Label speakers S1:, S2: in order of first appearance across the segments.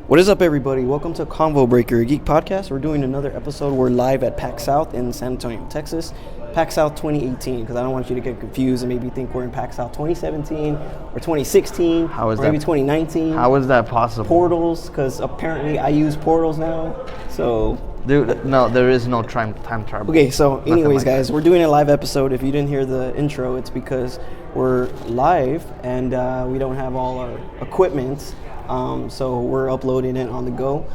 S1: What is up, everybody? Welcome to Convo Breaker, a geek podcast. We're doing another episode. We're live at PAX South in San Antonio, Texas. PAX South 2018, because I don't want you to get confused and maybe think we're in PAX South 2017 or 2016 or maybe 2019.
S2: How is that possible?
S1: Portals, because apparently I use portals now. So,
S2: dude, no, there is no time travel.
S1: Okay, so anyways, guys, we're doing a live episode. If you didn't hear the intro, it's because we're live and we don't have all our equipment. So we're uploading it on the go.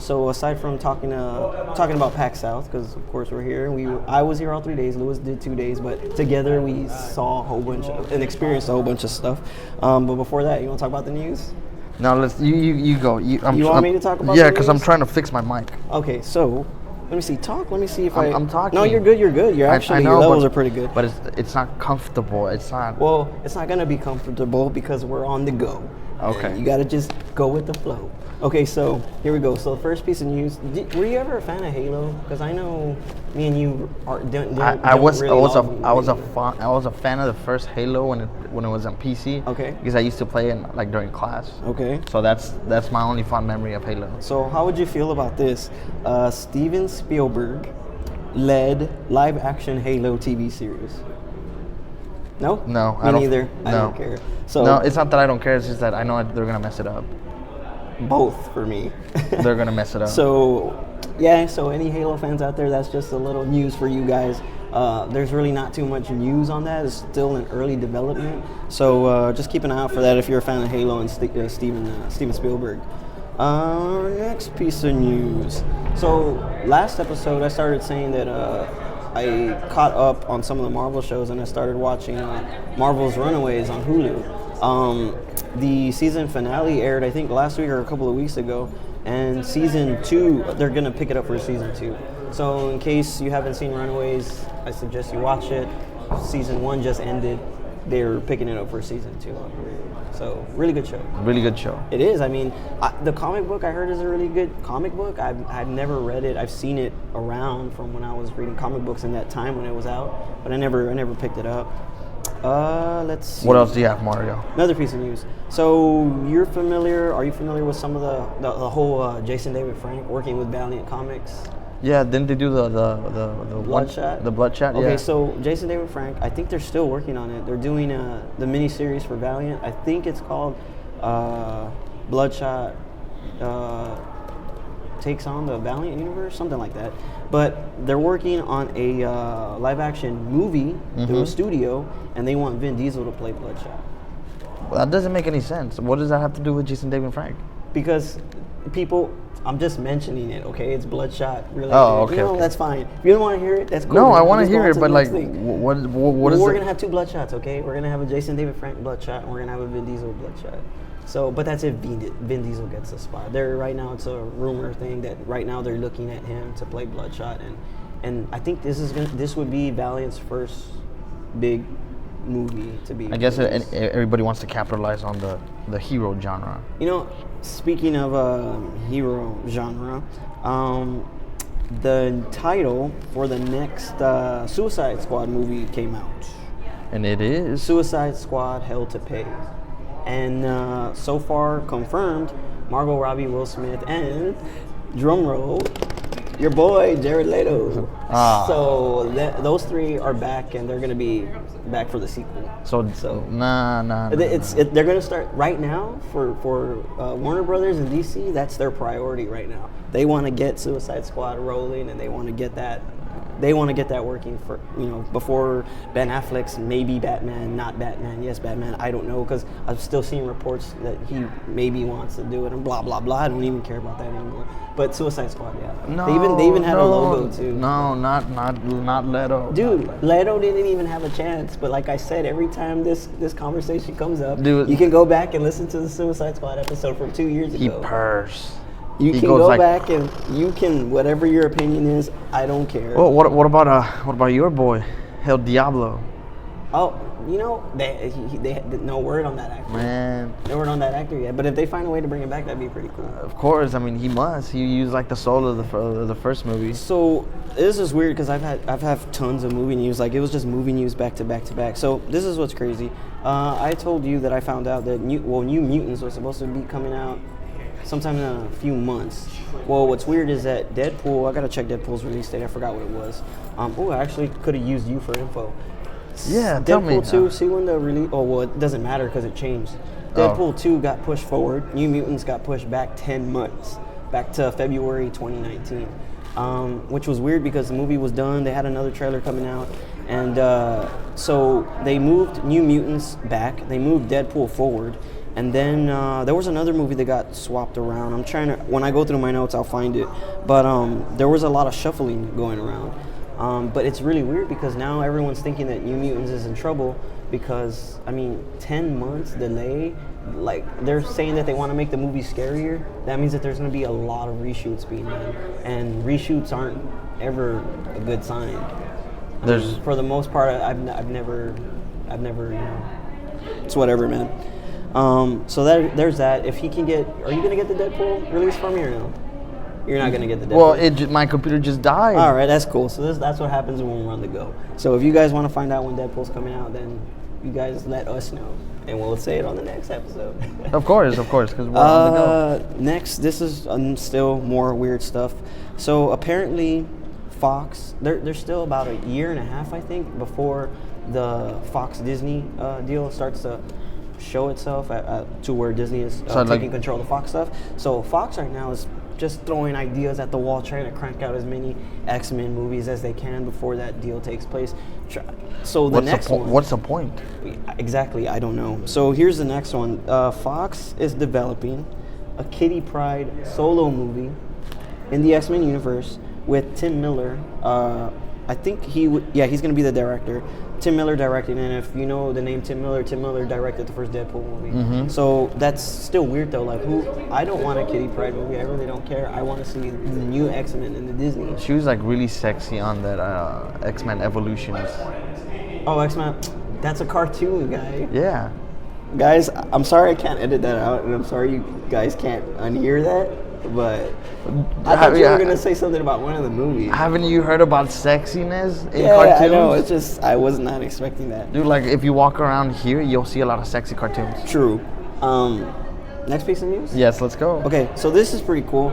S1: So aside from talking about PAX South, because of course we're here. I was here all 3 days. Lewis did 2 days, but together we saw a whole bunch and experienced a whole bunch of stuff. But before that, you want to talk about the news?
S2: No, let's you go. You
S1: want me to talk about?
S2: Yeah, because I'm trying to fix my mic.
S1: Okay, so let me see. Let me see if
S2: I'm talking.
S1: No, you're good. You're good. You're actually, your levels are pretty good.
S2: But it's not comfortable. It's not.
S1: Well, it's not gonna be comfortable because we're on the go.
S2: Okay.
S1: You gotta just go with the flow. Okay, so here we go. So the first piece of news. Were you ever a fan of Halo? Because I know me and you
S2: I was a fan of the first Halo when it was on PC.
S1: Okay.
S2: Because I used to play it during class.
S1: Okay.
S2: So that's my only fond memory of Halo.
S1: So how would you feel about this? Steven Spielberg led live-action Halo TV series. No?
S2: No,
S1: Me neither. I don't care. So
S2: no, it's not that I don't care. It's just that I know they're gonna mess it up.
S1: Both for me.
S2: They're gonna mess it up.
S1: So, yeah. So any Halo fans out there, that's just a little news for you guys. There's really not too much news on that. It's still in early development. So just keep an eye out for that if you're a fan of Halo and Steven Spielberg. Next piece of news. So last episode, I started saying that I caught up on some of the Marvel shows and I started watching Marvel's Runaways on Hulu. The season finale aired, I think, last week or a couple of weeks ago, and season 2, they're going to pick it up for season 2. So in case you haven't seen Runaways, I suggest you watch it. Season 1 just ended. They're picking it up for season 2. So, really good show.
S2: Really good show.
S1: It is. I mean, the comic book I heard is a really good comic book. I've never read it. I've seen it around from when I was reading comic books in that time when it was out, but I never picked it up. Let's see.
S2: What else do you have, Mario?
S1: Another piece of news. So are you familiar with some of the whole Jason David Frank working with Valiant Comics?
S2: Yeah, didn't they do the
S1: Bloodshot?
S2: The Bloodshot, yeah.
S1: Okay, so Jason David Frank, I think they're still working on it. They're doing the mini-series for Valiant. I think it's called Bloodshot Takes on the Valiant Universe, something like that. But they're working on a live-action movie through a studio, and they want Vin Diesel to play Bloodshot.
S2: Well, that doesn't make any sense. What does that have to do with Jason David Frank?
S1: Because people... I'm just mentioning it, okay? It's Bloodshot related.
S2: Oh, okay.
S1: Okay. That's fine. If you don't want to hear it, that's cool.
S2: No, I want to hear it, but like, what is
S1: we're going to have 2 Bloodshots, okay? We're going to have a Jason David Frank Bloodshot, and we're going to have a Vin Diesel Bloodshot. So, but that's if Vin Diesel gets the spot. Right now, it's a rumor thing that right now they're looking at him to play Bloodshot, and I think this would be Valiant's first big movie to be.
S2: I guess everybody wants to capitalize on the hero genre.
S1: You know, speaking of hero genre, the title for the next Suicide Squad movie came out.
S2: And it is?
S1: Suicide Squad Hell to Pay. And so far confirmed, Margot Robbie, Will Smith, and, drumroll, your boy, Jared Leto. So those 3 are back, and they're going to be back for the sequel.
S2: So nah.
S1: They're going to start right now for Warner Brothers and DC. That's their priority right now. They want to get Suicide Squad rolling, and they want to get that working for, before Ben Affleck's maybe Batman, not Batman, yes Batman, I don't know, because I've still seen reports that he maybe wants to do it and blah blah blah. I don't even care about that anymore. But Suicide Squad, yeah.
S2: No,
S1: they even had a logo too.
S2: No, not Leto.
S1: Dude, Leto didn't even have a chance. But like I said, every time this conversation comes up,
S2: dude,
S1: you can go back and listen to the Suicide Squad episode from 2 years ago.
S2: He purrs.
S1: You can go back and you can, whatever your opinion is, I don't care.
S2: Well, what about your boy, El Diablo?
S1: Oh, they had no word on that actor.
S2: Man,
S1: no word on that actor yet. But if they find a way to bring it back, that'd be pretty cool.
S2: Of course, I mean he must. He used like the soul of the first movie.
S1: So this is weird because I've had tons of movie news. Like it was just movie news back to back to back. So this is what's crazy. I told you that I found out that New Mutants was supposed to be coming out sometime in a few months. Well, what's weird is that Deadpool, I gotta check Deadpool's release date, I forgot what it was. I actually could have used you for info.
S2: Yeah, tell me.
S1: Deadpool 2, see when the release, well, it doesn't matter because it changed. Deadpool 2 got pushed forward, New Mutants got pushed back 10 months, back to February 2019. Which was weird because the movie was done, they had another trailer coming out, and so they moved New Mutants back, they moved Deadpool forward, and then there was another movie that got swapped around. I'm trying to, when I go through my notes, I'll find it, but there was a lot of shuffling going around. But it's really weird because now everyone's thinking that New Mutants is in trouble because, 10 months delay, like they're saying that they want to make the movie scarier. That means that there's going to be a lot of reshoots being done, and reshoots aren't ever a good sign. For the most part, I've never, it's whatever, man. So there's that. If he can get, are you going to get the Deadpool release for me or no? You're not going to get the Deadpool.
S2: Well, my computer just died.
S1: All right, that's cool. So that's what happens when we're on the go. So if you guys want to find out when Deadpool's coming out, then you guys let us know, and we'll say it on the next episode.
S2: Of course, because we're on the go.
S1: Next, this is still more weird stuff. So apparently, Fox, there's still about a year and a half, I think, before the Fox-Disney deal starts to show itself to where Disney is taking control of the Fox stuff. So Fox right now is just throwing ideas at the wall, trying to crank out as many X-Men movies as they can before that deal takes place. So the next one...
S2: What's the point?
S1: Exactly, I don't know. So here's the next one. Fox is developing a Kitty Pryde solo movie in the X-Men universe with Tim Miller. I think he's going to be the director. Tim Miller directed, and if you know the name Tim Miller directed the first Deadpool movie. Mm-hmm. So that's still weird though. Like, I don't want a Kitty Pryde movie. I really don't care. I want to see the new X-Men in the Disney.
S2: She was like really sexy on that X-Men Evolutions.
S1: Oh, X-Men, that's a cartoon, guy.
S2: Yeah.
S1: Guys, I'm sorry I can't edit that out, and I'm sorry you guys can't unhear that. But I thought you were going to say something about one of the movies.
S2: Haven't you heard about sexiness in cartoons?
S1: Yeah, I know. It's just, I was not expecting that.
S2: Dude, like, if you walk around here, you'll see a lot of sexy cartoons.
S1: True. Next piece of news?
S2: Yes, let's go.
S1: Okay, so this is pretty cool.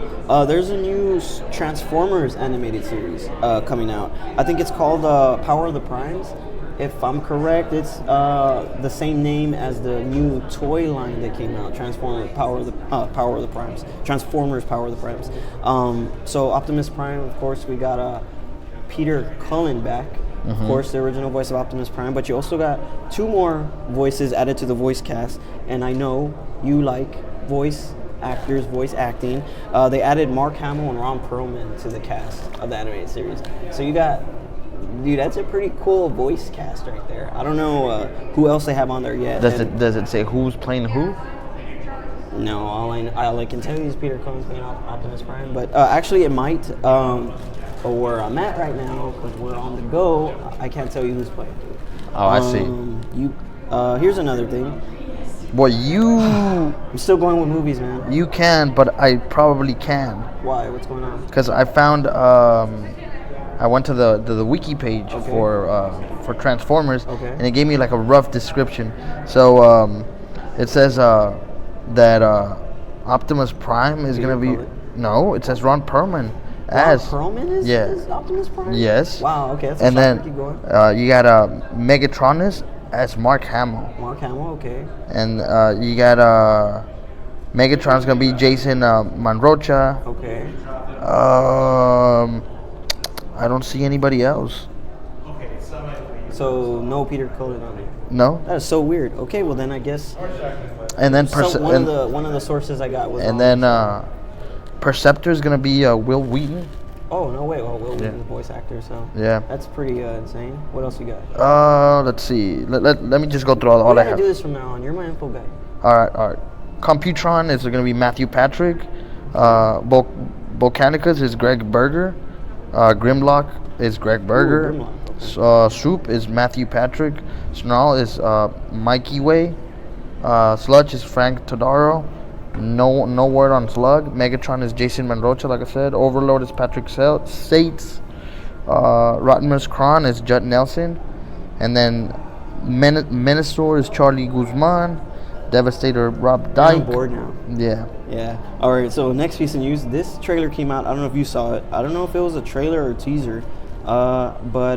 S1: There's a new Transformers animated series coming out. I think it's called Power of the Primes. If I'm correct, it's the same name as the new toy line that came out, Transformers Power of the Primes. Transformers Power of the Primes. So Optimus Prime, of course, we got Peter Cullen back. Mm-hmm. Of course, the original voice of Optimus Prime, but you also got 2 more voices added to the voice cast, and I know you like voice actors, voice acting. They added Mark Hamill and Ron Perlman to the cast of the animated series. So you got... Dude, that's a pretty cool voice cast right there. I don't know who else they have on there yet.
S2: Does it say who's playing who?
S1: No, all I can tell you is Peter Cullen's playing Optimus Prime. But actually, it might. But where I'm at right now, because we're on the go, I can't tell you who's playing who.
S2: Oh, I see.
S1: Here's another thing.
S2: Well,
S1: I'm still going with movies, man.
S2: You can, but I probably can.
S1: Why? What's going on?
S2: Because I found... I went to the wiki page for Transformers, and it gave me like a rough description. So it says that Optimus Prime is going to be... No, it says Ron Perlman as...
S1: Ron Perlman is Optimus Prime?
S2: Yes.
S1: Wow, okay, that's
S2: and then
S1: keep going.
S2: You got Megatronus as Mark Hamill.
S1: Mark Hamill, okay.
S2: And you got Megatron's going to be Jason Manrocha.
S1: Okay.
S2: I don't see anybody else.
S1: So no Peter Cullen on there.
S2: No.
S1: That is so weird. Okay, well then I guess.
S2: And then
S1: one of the sources I got was.
S2: And then Perceptor is gonna be Will Wheaton.
S1: Oh no way! Well, Will Wheaton's a voice actor, so
S2: yeah,
S1: that's pretty insane. What else you got?
S2: Let's see. Let me just go through all I have.
S1: Do this from now on. You're my info guy.
S2: All right. Computron is gonna be Matthew Patrick. Botanicus is Greg Berger. Grimlock is Greg Berger.
S1: Ooh, Grimlock, okay.
S2: Soup is Matthew Patrick. Snarl is Mikey Way. Sludge is Frank Todaro. No word on Slug. Megatron is Jason Manrocha, like I said. Overlord is Patrick Sates. Rottenmus Kron is Judd Nelson. And then Menasor is Charlie Guzman. Devastator Rob
S1: I'm
S2: Dyke.
S1: bored now.
S2: Yeah.
S1: Yeah. All right. So next piece of news. This trailer came out. I don't know if you saw it. I don't know if it was a trailer or a teaser. But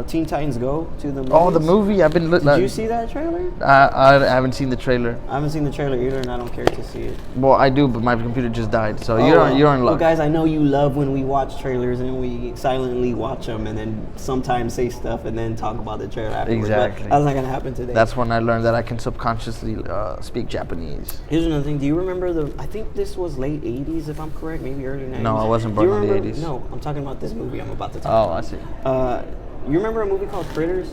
S1: Teen Titans Go to the movies.
S2: Oh, the movie. I've been.
S1: Did you see that trailer?
S2: I haven't seen the trailer.
S1: I haven't seen the trailer either, and I don't care to see it.
S2: Well, I do, but my computer just died, so
S1: Oh,
S2: you're in luck.
S1: Well, guys, I know you love when we watch trailers and we silently watch them, and then sometimes say stuff and then talk about the trailer afterwards.
S2: Exactly.
S1: But that's not gonna happen today.
S2: That's when I learned that I can subconsciously speak Japanese.
S1: Here's another thing. Do you remember I think this was late 80s, if I'm correct, maybe early 90s.
S2: No, I wasn't born in the 80s.
S1: No, I'm talking about this movie I'm about to talk
S2: Oh,
S1: about.
S2: I see.
S1: You remember a movie called Critters?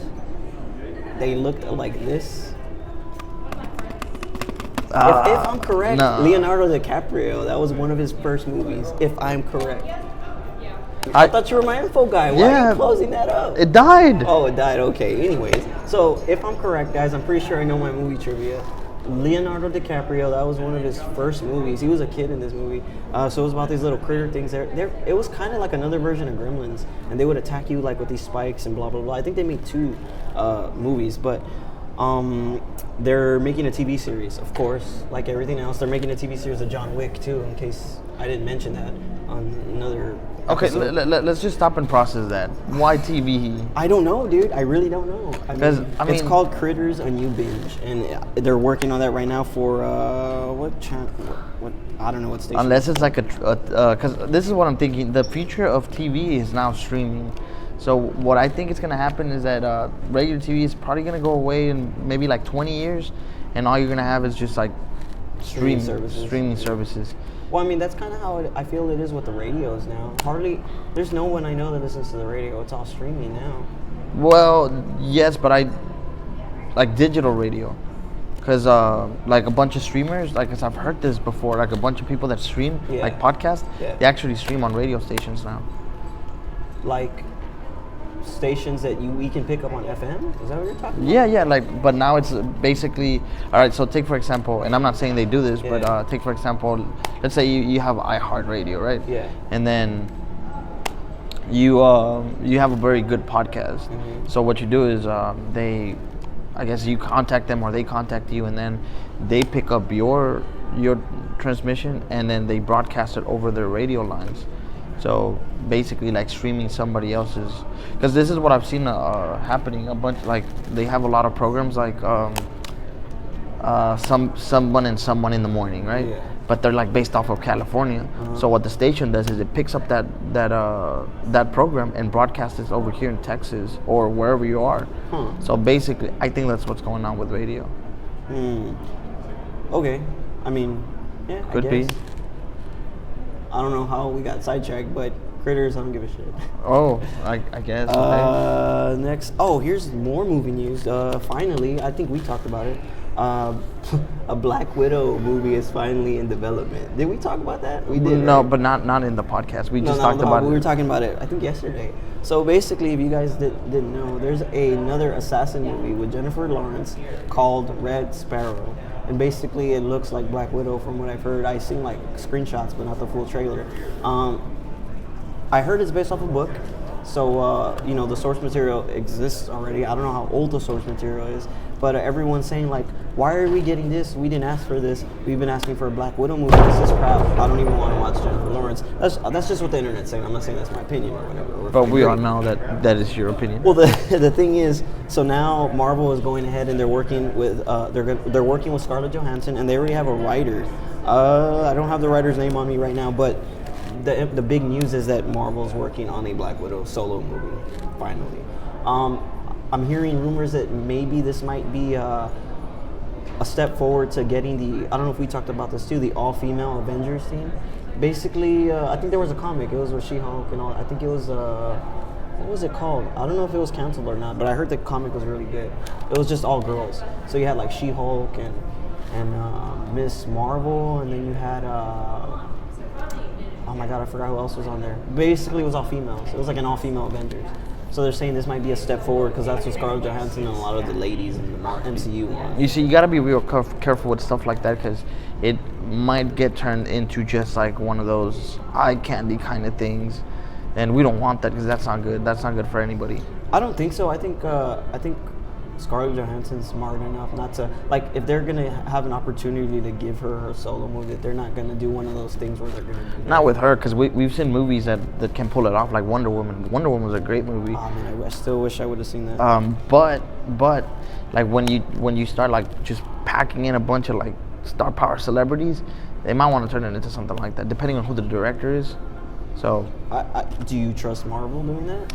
S1: They looked like this. If I'm correct,
S2: no.
S1: Leonardo DiCaprio, that was one of his first movies, if I'm correct. I thought you were my info guy. Why are you closing that up?
S2: It died.
S1: Oh, it died. Okay. Anyways, so if I'm correct, guys, I'm pretty sure I know my movie trivia. Leonardo DiCaprio, that was one of his first movies. He was a kid in this movie. So it was about these little critter things. It was kind of like another version of Gremlins. And they would attack you like with these spikes and blah, blah, blah. I think they made 2 movies. But they're making a TV series, of course. Like everything else, they're making a TV series of John Wick, too, in case I didn't mention that on another
S2: Okay,
S1: episode.
S2: let's just stop and process that. Why TV?
S1: I don't know, dude. I really don't know. I mean, it's
S2: mean-
S1: called Critters: A New Binge, and they're working on that right now for what channel? What I don't know what station.
S2: Unless it's like because this is what I'm thinking. The future of TV is now streaming. So what I think is gonna happen is that regular TV is probably gonna go away in maybe like 20 years, and all you're gonna have is just like streaming services.
S1: Well, I mean, that's kind of how I feel it is with the radios now. There's no one I know that listens to the radio. It's all streaming now.
S2: Well, yes, but I like digital radio, because like a bunch of streamers, like I've heard this before, like a bunch of people that stream like podcasts, they actually stream on radio stations now.
S1: Like stations that we can pick up on FM? Is that what you're talking about?
S2: Yeah, like, but now it's basically, all right, so take for example, and I'm not saying they do this, but take for example, let's say you have iHeartRadio, right?
S1: Yeah.
S2: And then you have a very good podcast.
S1: Mm-hmm.
S2: So what you do is I guess you contact them or they contact you, and then they pick up your transmission and then they broadcast it over their radio lines. So basically like streaming somebody else's, because this is what I've seen happening a bunch, like they have a lot of programs like someone and someone in the morning, right?
S1: Yeah.
S2: But they're like based off of California. So what the station does is it picks up that program and broadcasts it over here in Texas or wherever you are. So basically I think that's what's going on with radio.
S1: Okay. I mean, yeah,
S2: Could
S1: I
S2: be.
S1: guess. I don't know how we got sidetracked, but Critters, I don't give a shit.
S2: Oh, I guess. Okay.
S1: Next. Oh, here's more movie news. Finally, I think we talked about it. A Black Widow movie is finally in development. Did we talk about that? We did.
S2: No,
S1: right?
S2: but not in the podcast. We just
S1: No,
S2: talked about it.
S1: We were talking about it, I think, yesterday. So basically, if you guys didn't know, there's another assassin movie with Jennifer Lawrence called Red Sparrow. And basically, it looks like Black Widow from what I've heard. I've seen like screenshots, but not the full trailer. I heard it's based off a book. So, the source material exists already. I don't know how old the source material is. But everyone's saying, like, why are we getting this? We didn't ask for this. We've been asking for a Black Widow movie. This is crap. I don't even want to watch Jennifer Lawrence. That's just what the internet's saying. I'm not saying that's my opinion or whatever. Or
S2: But we all know that is your opinion.
S1: well, the thing is, so now Marvel is going ahead and they're working with they're working with Scarlett Johansson, and they already have a writer. I don't have the writer's name on me right now, but the big news is that Marvel's working on a Black Widow solo movie finally. I'm hearing rumors that maybe this might be a step forward to getting I don't know if we talked about this too, the all-female Avengers team. Basically, I think there was a comic. It was with She-Hulk and all. I think it was what was it called? I don't know if it was canceled or not, but I heard the comic was really good. It was just all girls. So you had like She-Hulk and Miss Marvel, and then you had oh my god, I forgot who else was on there. Basically, it was all females. It was like an all-female Avengers. So they're saying this might be a step forward because that's what Scarlett Johansson and a lot of the ladies in the MCU want.
S2: You see, you gotta be real careful with stuff like that, because it might get turned into just like one of those eye candy kind of things, and we don't want that because that's not good. That's not good for anybody.
S1: I don't think so. I think Scarlett Johansson's smart enough not to, like, if they're gonna have an opportunity to give her a solo movie, they're not gonna do one of those things where they're gonna do
S2: Not with her, because we've seen movies that can pull it off, like Wonder Woman. Wonder Woman was a great movie.
S1: Oh man, I still wish I would have seen that.
S2: But like when you start like just packing in a bunch of like star power celebrities, they might want to turn it into something like that, depending on who the director is. So,
S1: do you trust Marvel doing that?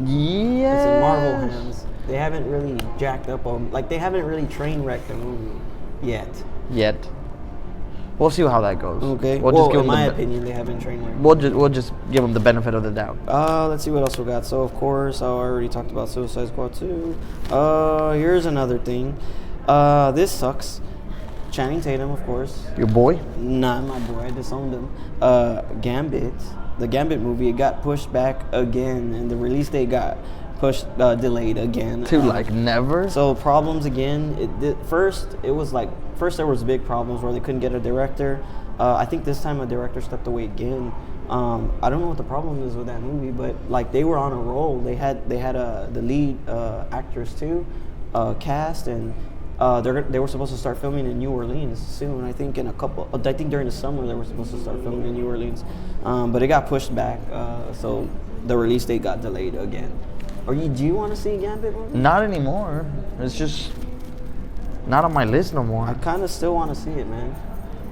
S2: Yeah.
S1: It's in Marvel hands. They haven't really jacked up on, like, they haven't really train wrecked a movie yet.
S2: We'll see how that goes.
S1: Okay.
S2: We'll
S1: Well,
S2: just give
S1: in
S2: them
S1: my opinion, they haven't train wrecked.
S2: We'll just give them the benefit of the doubt.
S1: Let's see what else we got. So, of course, I already talked about Suicide Squad 2. Here's another thing. This sucks. Channing Tatum, of course.
S2: Your boy?
S1: Not my boy. I disowned him. Gambit. The Gambit movie, it got pushed back again, and the release date got delayed again.
S2: To like never?
S1: So problems again. First there was big problems where they couldn't get a director. I think this time a director stepped away again. I don't know what the problem is with that movie, but like they were on a roll. They had the lead actress too, cast, and they were supposed to start filming in New Orleans soon. I think during the summer they were supposed to start filming in New Orleans, but it got pushed back. So the release date got delayed again. Do you want to see Gambit movie?
S2: Not anymore. It's just not on my list no more.
S1: I kind of still want to see it, man.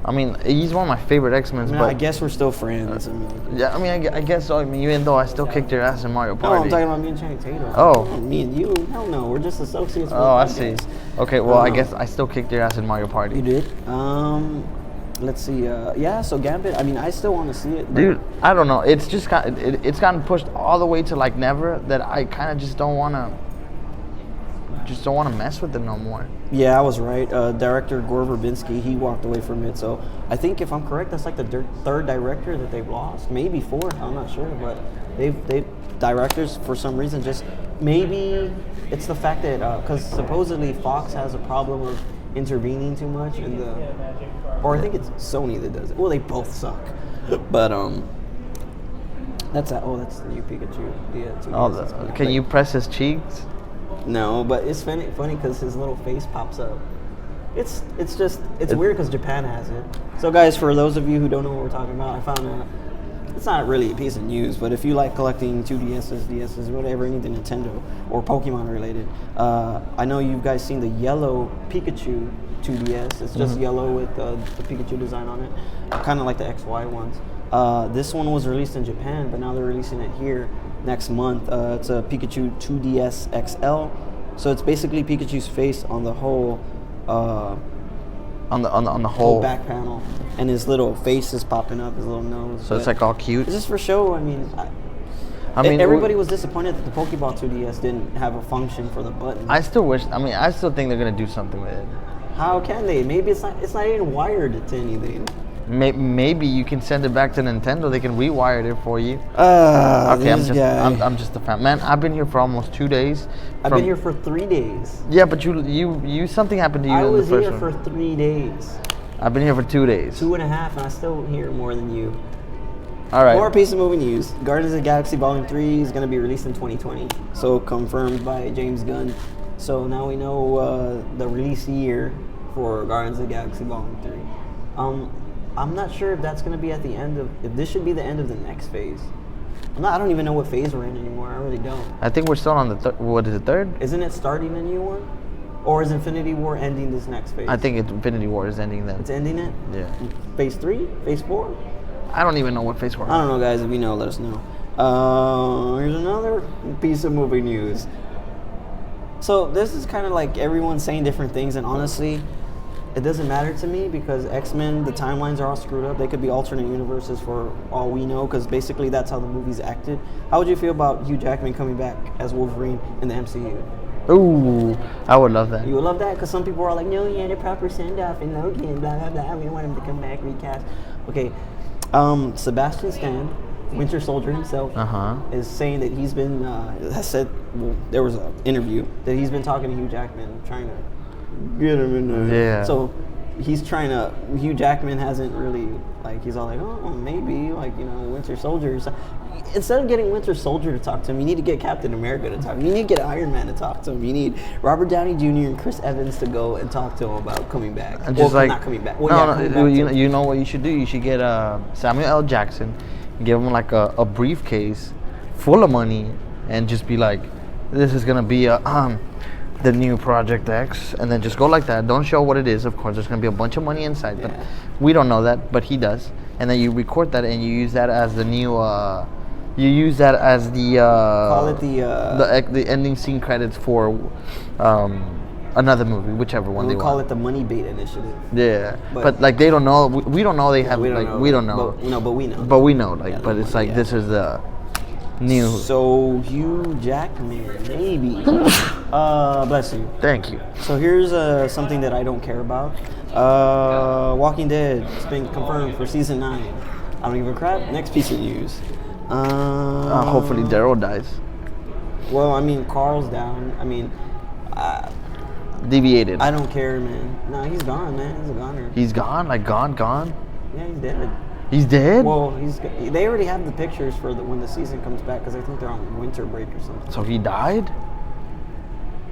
S2: I mean, he's one of my favorite X-Men. But
S1: I guess we're still friends.
S2: Yeah, I mean, I guess so. I mean, even though I still kicked your ass in Mario Party.
S1: No, I'm talking about me and Channing Tatum.
S2: Oh.
S1: Me and you? Hell no, we're just associates.
S2: Oh, I see. Okay, well, I guess I still kicked your ass in Mario Party.
S1: You did? Let's see. So Gambit, I mean, I still want to see it.
S2: Dude, I don't know. It's just it's gotten pushed all the way to like never, that I kind of just don't want to mess with it no more.
S1: Yeah, I was right. Director Gore Verbinski, he walked away from it. So I think if I'm correct, that's like the third director that they've lost. Maybe fourth, I'm not sure. But they've directors, for some reason, just maybe it's the fact that, because supposedly Fox has a problem of intervening too much in or I think it's Sony that does it. Well, they both suck. But that's the new Pikachu. Yeah.
S2: Can you press his cheeks?
S1: No, but it's funny because his little face pops up. It's weird because Japan has it. So guys, for those of you who don't know what we're talking about, I found out it's not really a piece of news, but if you like collecting 2DSs, DSs, whatever, anything Nintendo or Pokemon related, I know you guys seen the yellow Pikachu 2DS. It's just yellow with the Pikachu design on it, kind of like the XY ones. This one was released in Japan, but now they're releasing it here next month. It's a Pikachu 2DS XL. So it's basically Pikachu's face on the whole
S2: on the whole
S1: back panel, and his little face is popping up, his little nose.
S2: So it's like all cute.
S1: Is this for show? I mean, everybody was disappointed that the Pokeball 2DS didn't have a function for the button.
S2: I still think they're gonna do something with it.
S1: How can they? Maybe it's not even wired to anything.
S2: Maybe you can send it back to Nintendo. They can rewire it for you. Okay, I'm just a fan. Man, I've been here for almost 2 days.
S1: I've been here for 3 days.
S2: Yeah, but you something happened to you
S1: I
S2: in the
S1: was
S2: first
S1: here
S2: one.
S1: for 3 days.
S2: I've been here for 2 days.
S1: 2.5, and I still hear more than you.
S2: All right.
S1: More piece of movie news. Guardians of the Galaxy Volume 3 is going to be released in 2020. So confirmed by James Gunn. So now we know the release year for Guardians of the Galaxy Volume 3. I'm not sure if that's going to be at the end of... If this should be the end of the next phase. I don't even know what phase we're in anymore. I really don't.
S2: I think we're still on the what is it, third?
S1: Isn't it starting a new one? Or is Infinity War ending this next phase?
S2: I think Infinity War is ending then.
S1: It's ending it?
S2: Yeah.
S1: Phase 3? Phase 4?
S2: I don't even know what phase 4 is.
S1: I don't know, guys. If you know, let us know. Here's another piece of movie news. So this is kind of like everyone saying different things, and honestly, it doesn't matter to me because X-Men, the timelines are all screwed up. They could be alternate universes for all we know, because basically that's how the movies acted. How would you feel about Hugh Jackman coming back as Wolverine in the MCU?
S2: Ooh, I would love that.
S1: You would love that? Because some people are like, no, he had a proper send-off in Logan, blah, blah, blah. We don't want him to come back, recast. Okay, Sebastian Stan, Winter Soldier himself, is saying that he's been, there was an interview, that he's been talking to Hugh Jackman, trying to get him in there.
S2: Yeah.
S1: So he's trying to. Hugh Jackman hasn't really like. He's all like, oh, maybe like Winter Soldier. Instead of getting Winter Soldier to talk to him, you need to get Captain America to talk to him. You need to get Iron Man to talk to him. You need Robert Downey Jr. and Chris Evans to go and talk to him about coming back.
S2: And just
S1: not coming back. Well,
S2: you know what you should do? You should get Samuel L. Jackson, give him like a briefcase full of money, and just be like, this is gonna be the new Project X, and then just go like that. Don't show what it is. Of course, there's gonna be a bunch of money inside, but we don't know that, but he does. And then you record that, and you use that as the new. You use that as the
S1: call it
S2: the ending scene credits for another movie, whichever one they want.
S1: We'll call it the Money Bait Initiative.
S2: Yeah, but like they don't know. We don't know they have. We don't know.
S1: But we know.
S2: But we know. Like, but it's like this is the new.
S1: So Hugh Jackman, maybe. Bless you.
S2: Thank you.
S1: So here's something that I don't care about. Walking Dead. It's been confirmed for season 9. I don't give a crap. Next piece of news.
S2: Hopefully Daryl dies.
S1: Well, I mean, Carl's down. I mean,
S2: deviated.
S1: I don't care, man. No, he's gone, man. He's a goner.
S2: He's gone? Like gone?
S1: Yeah, he's dead.
S2: He's dead?
S1: Well, they already have the pictures for when the season comes back because I think they're on winter break or something.
S2: So he died?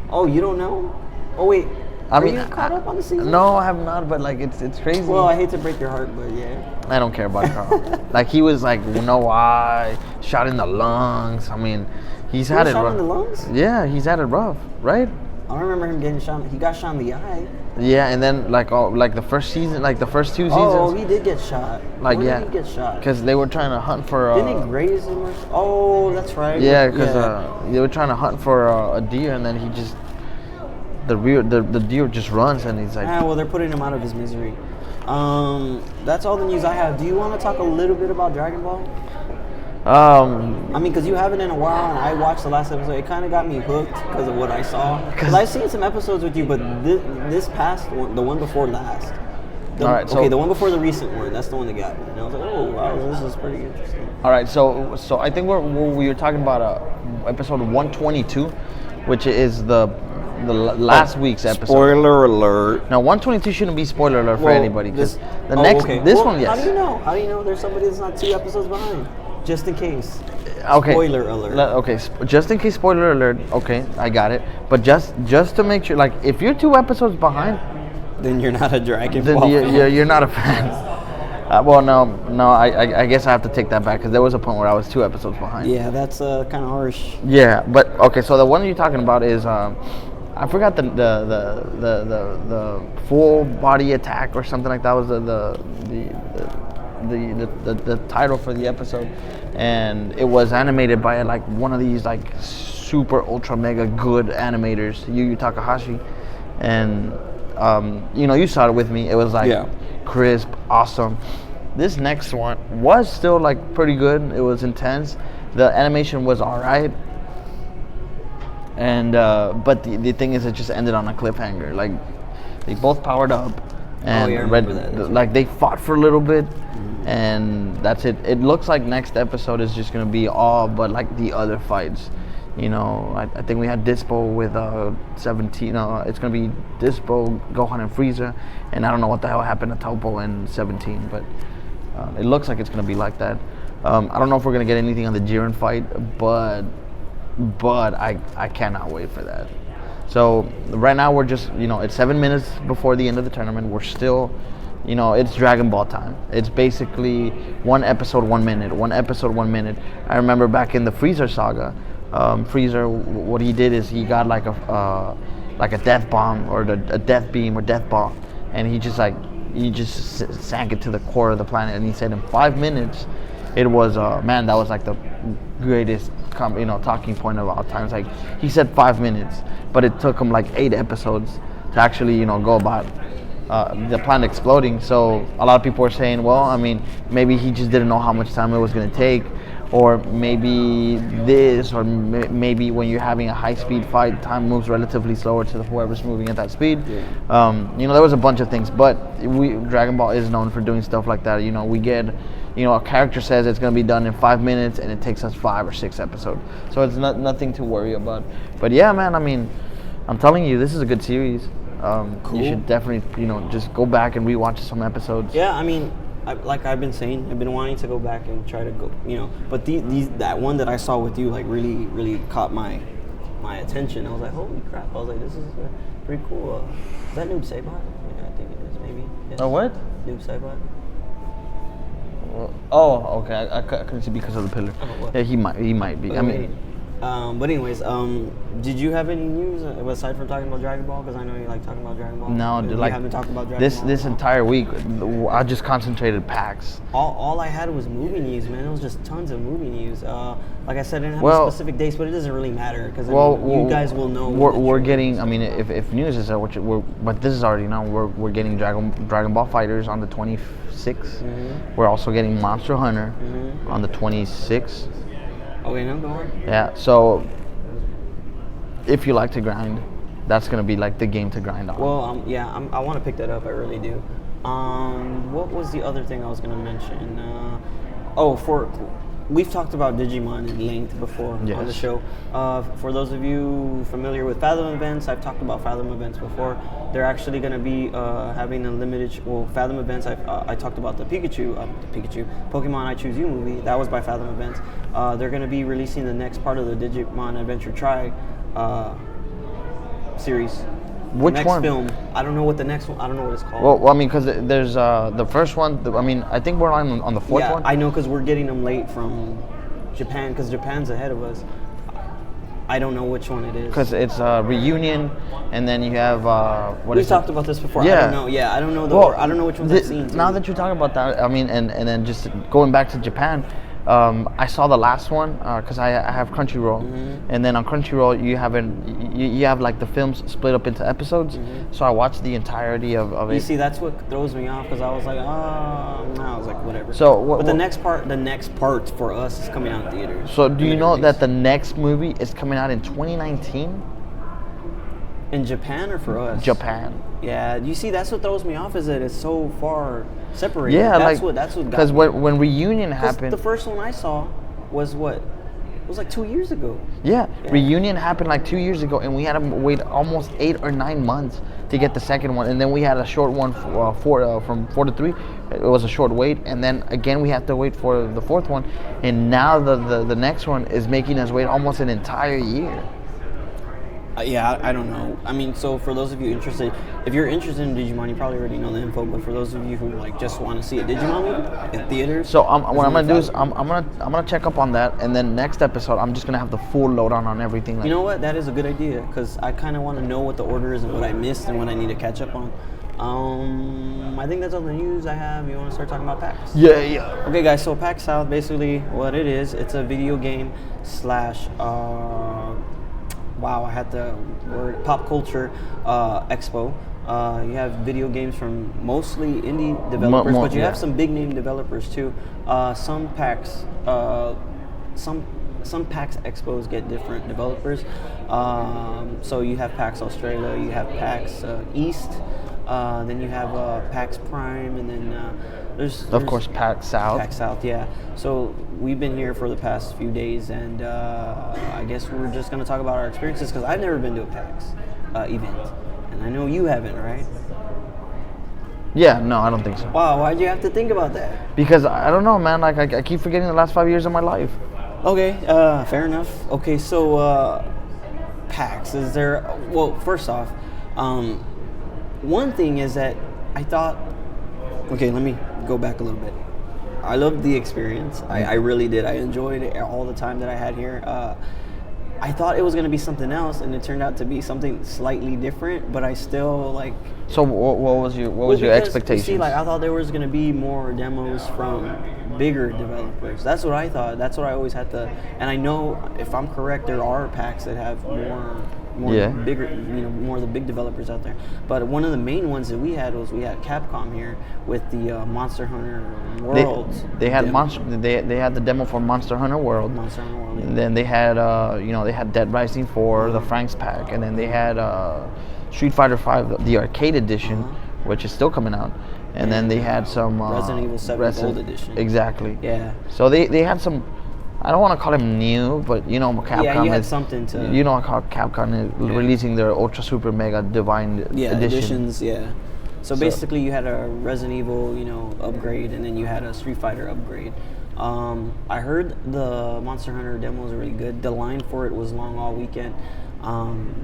S1: Oh, you don't know? Oh, wait. Are you caught up on the season?
S2: No, I have not, but like it's crazy.
S1: Well, I hate to break your heart, but yeah.
S2: I don't care about Carl. Like he was like, eye, shot in the lungs. I mean, he's had it rough.
S1: Shot in the lungs?
S2: Yeah, he's had it rough, right?
S1: I don't remember him getting shot. He got shot in the eye.
S2: Yeah, and then like the first season, like the first 2 seasons.
S1: Oh, he did get shot.
S2: Like
S1: Where did he get shot?
S2: Because they were trying to hunt for.
S1: Didn't he graze him or? Oh, that's right.
S2: Yeah, because they were trying to hunt for a deer, and then he just. The deer just runs, and he's like.
S1: Well, they're putting him out of his misery. That's all the news I have. Do you want to talk a little bit about Dragon Ball? I mean, because you haven't in a while, and I watched the last episode. It kind of got me hooked because of what I saw. Because I've seen some episodes with you, but this past one, the one before last. The one before the recent one. That's the one that got me. And I was like, oh wow, this is pretty interesting.
S2: All right, so I think we were talking about episode 122, which is the last week's episode.
S1: Spoiler alert.
S2: Now, 122 shouldn't be spoiler alert for anybody. Because this one, yes.
S1: How do you know? How do you know there's somebody that's not 2 episodes behind? Just in case.
S2: Okay.
S1: Spoiler alert.
S2: Okay, just in case spoiler alert. Okay, I got it. But just to make sure, like, if you're 2 episodes behind,
S1: then you're not a Dragon Ball fan.
S2: You're not a fan. Well, no, I guess I have to take that back because there was a point where I was 2 episodes behind.
S1: Yeah, that's kind of harsh.
S2: Yeah, but okay, so the one you're talking about is I forgot the full body attack or something like that was the title for the episode, and it was animated by like one of these like super ultra mega good animators, Yu Takahashi, and you saw it with me. It was like crisp, awesome. This next one was still like pretty good. It was intense. The animation was alright. And but the thing is, it just ended on a cliffhanger. Like they both powered up, and like they fought for a little bit, and that's it. It looks like next episode is just gonna be all but like the other fights. I think we had Dispo with 17. It's gonna be Dispo, Gohan, and Frieza, and I don't know what the hell happened to Topo and 17, but it looks like it's gonna be like that. I don't know if we're gonna get anything on the Jiren fight, but I cannot wait for that. So right now we're just, it's 7 minutes before the end of the tournament. We're still, it's Dragon Ball time. It's basically 1 episode, 1 minute, 1 episode, 1 minute. I remember back in the Freezer saga, Freezer, what he did is he got like a death bomb or a death beam or death ball, and he just sank it to the core of the planet. And he said in 5 minutes, it was that was like the greatest talking point of all times. Like he said 5 minutes, but it took him like 8 episodes to actually go about the planet exploding. So a lot of people were saying, well, I mean, maybe he just didn't know how much time it was going to take, or maybe this, or maybe when you're having a high-speed fight, time moves relatively slower to whoever's moving at that speed. There was a bunch of things, but Dragon Ball is known for doing stuff like that. We get a character says it's going to be done in 5 minutes, and it takes us 5 or 6 episodes. So it's nothing to worry about. But yeah, man, I mean, I'm telling you, this is a good series.
S1: Cool.
S2: You should definitely, just go back and rewatch some episodes.
S1: Yeah, I mean, like I've been saying, I've been wanting to go back and try to go, but that one that I saw with you, like, really, really caught my attention. I was like, holy crap. I was like, this is pretty cool. Is that Noob Saibot? Yeah, I think it is, maybe. Yes.
S2: Oh, what?
S1: Noob Saibot.
S2: Oh, okay. I couldn't see because of the pillar.
S1: Oh,
S2: yeah, he might be.
S1: Okay.
S2: I mean,
S1: but anyways, did you have any news aside from talking about Dragon Ball? Because I know you like talking about Dragon Ball.
S2: No,
S1: you haven't talked about Dragon Ball.
S2: This entire week, I just concentrated PAX.
S1: All I had was movie news, man. It was just tons of movie news. Like I said, I didn't have specific dates, but it doesn't really matter because you guys will know.
S2: We're getting. I mean, if news is but this is already known. We're getting Dragon Ball Fighters on the 26th. Mm-hmm. We're also getting Monster Hunter on the 26th.
S1: Okay, now go on.
S2: Yeah, so if you like to grind, that's gonna be like the game to grind on.
S1: Well, I want to pick that up. I really do. What was the other thing I was gonna mention? We've talked about Digimon in length before on the show. For those of you familiar with Fathom events, I've talked about Fathom events before. They're actually going to be having a limited. Fathom events. I talked about the Pikachu Pokemon I Choose You movie. That was by Fathom events. They're going to be releasing the next part of the Digimon Adventure Tri series.
S2: Which
S1: next
S2: one?
S1: Film. I don't know what the next one. I don't know what it's called.
S2: Well, I mean, because there's the first one. I mean, I think we're on the fourth one.
S1: Yeah, I know because we're getting them late from Japan because Japan's ahead of us. I don't know which one it is.
S2: Because it's Reunion, and then you have
S1: We've talked about this before.
S2: Yeah.
S1: I don't know. Yeah, I don't know I don't know which ones I've seen.
S2: Now that you're talking about that, I mean, and then just going back to Japan. I saw the last one because I have Crunchyroll, and then on Crunchyroll you have like the films split up into episodes. So I watched the entirety of it.
S1: You see, that's what throws me off because I was like, I was like, whatever.
S2: So
S1: the next part for us is coming out in theaters.
S2: So do you know that the next movie is coming out in 2019?
S1: In Japan or for us?
S2: Japan.
S1: Yeah, you see, that's what throws me off is that it's so far separated.
S2: Yeah,
S1: that's what
S2: because when Reunion happened,
S1: the first one I saw was what? It was like 2 years ago.
S2: Yeah, Reunion happened like 2 years ago, and we had to wait almost 8 or 9 months to get the second one, and then we had a short one from 4 to 3. It was a short wait, and then again we have to wait for the fourth one, and now the next one is making us wait almost an entire year.
S1: I don't know. I mean, so for those of you interested, if you're interested in Digimon, you probably already know the info. But for those of you who like just want to see a Digimon movie in theaters,
S2: so what I'm gonna do is I'm gonna check up on that, and then next episode I'm just gonna have the full lowdown on everything.
S1: You know what? That is a good idea because I kind of want to know what the order is and what I missed and what I need to catch up on. I think that's all the news I have. You want to start talking about PAX?
S2: Yeah.
S1: Okay, guys. So PAX South, basically, what it is, it's a video game slash. Wow, I had the word pop culture expo. You have video games from mostly indie developers, but you have some big name developers too. Some PAX expos get different developers. So you have PAX Australia, you have PAX East, then you have PAX Prime, and then there's
S2: of course PAX South.
S1: PAX South, yeah. So we've been here for the past few days, and I guess we're just going to talk about our experiences because I've never been to a PAX event, and I know you haven't, right?
S2: Yeah, no, I don't think so.
S1: Wow, why'd you have to think about that?
S2: Because I don't know, man. Like I keep forgetting the last 5 years of my life.
S1: Okay, fair enough. Okay, so PAX, is there? Well, first off, one thing is that I thought. Okay, let me go back a little bit. I loved the experience. I really did. I enjoyed it all the time that I had here. I thought it was going to be something else, and it turned out to be something slightly different. But I still like.
S2: So what was your expectations?
S1: You see, like I thought there was going to be more demos from bigger developers. That's what I thought. That's what I always had to. And I know if I'm correct, there are PAX that have more bigger, more of the big developers out there. But one of the main ones that we had Capcom here with the Monster Hunter World.
S2: They had They had the demo for Monster Hunter World.
S1: Monster Hunter World. Yeah.
S2: And then they had they had Dead Rising 4, the Frank's pack, and then they had Street Fighter 5, the arcade edition, which is still coming out. And then they had some
S1: Resident Evil 7 Gold Edition.
S2: Exactly.
S1: Yeah.
S2: So they had some I don't want to call him new, but you know, Capcom
S1: Yeah, you had
S2: is
S1: something to.
S2: you know how Capcom is releasing their Ultra Super Mega Divine edition.
S1: Editions. Yeah. So basically, you had a Resident Evil, upgrade, and then you had a Street Fighter upgrade. I heard the Monster Hunter demo was really good. The line for it was long all weekend.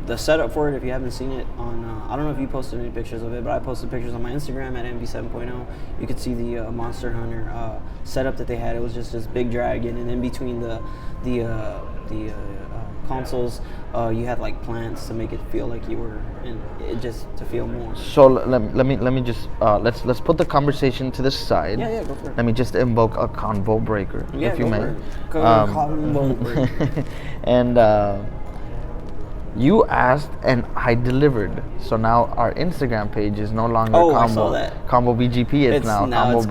S1: The setup for it, if you haven't seen it on, I don't know if you posted any pictures of it, but I posted pictures on my Instagram at MV7.0. You could see the Monster Hunter setup that they had. It was just this big dragon, and in between the consoles, you had like plants to make it feel like you were in it, just to feel more.
S2: So let me just let's put the conversation to the side.
S1: Yeah, go for it.
S2: Let me just invoke a convo breaker, if you may.
S1: Convo breaker.
S2: And you asked and I delivered. So now our Instagram page is no longer Combo BGP. It's now Combo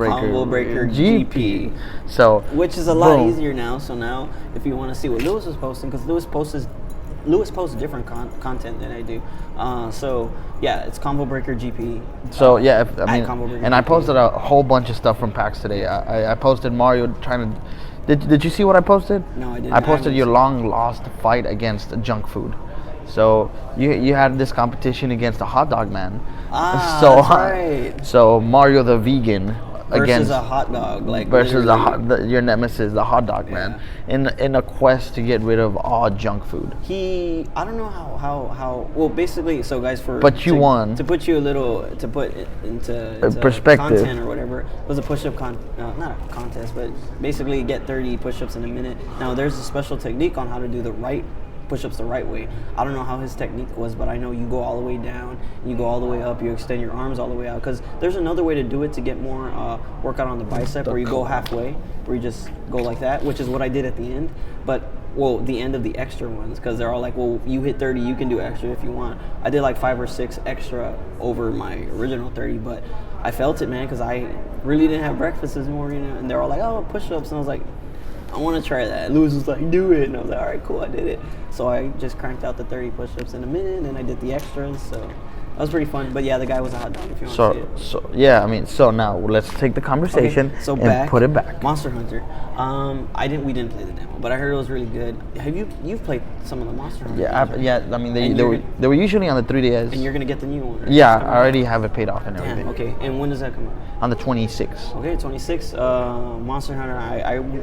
S2: Breaker GP. So
S1: which is a lot easier now. So now if you want to see what Lewis was posting, because Lewis posts different content than I do. So yeah, it's Combo Breaker GP.
S2: So yeah, I posted
S1: GP.
S2: a whole bunch of stuff from PAX today. I posted Mario trying to. Did you see what I posted?
S1: No, I didn't.
S2: I posted your long lost fight against junk food. So you had this competition against a hot dog man.
S1: That's right.
S2: So Mario the vegan
S1: versus a hot dog,
S2: your nemesis, the hot dog man, in a quest to get rid of all junk food.
S1: I don't know how. Well, basically, so guys,
S2: you won.
S1: To put you to put it into
S2: perspective,
S1: content or whatever. It was a push-up not a contest, but basically get 30 push-ups in a minute. Now there's a special technique on how to do the right push-ups the right way. I don't know how his technique was, but I know you go all the way down, you go all the way up, you extend your arms all the way out, because there's another way to do it to get more workout on the bicep, where you go halfway, where you just go like that, which is what I did at the end, the end of the extra ones, because they're all like, well, you hit 30, you can do extra if you want. I did like 5 or 6 extra over my original 30, but I felt it, man, because I really didn't have breakfast this morning, and they're all like, oh, push-ups, and I was like, I want to try that. And Lewis was like, do it. And I was like, all right, cool, I did it. So I just cranked out the 30 push-ups in a minute, and I did the extras. So that was pretty fun. But yeah, the guy was a hot dog if you want to see it.
S2: So now let's take the conversation and put it back.
S1: Monster Hunter. We didn't play the demo, but I heard it was really good. You've played some of the Monster Hunter?
S2: Yeah, I mean they were usually on the 3DS.
S1: And you're gonna get the new one, right?
S2: Yeah, I already have it paid off and everything.
S1: Damn, okay. And when does that come out?
S2: On the 26th.
S1: Okay, 26. Monster Hunter.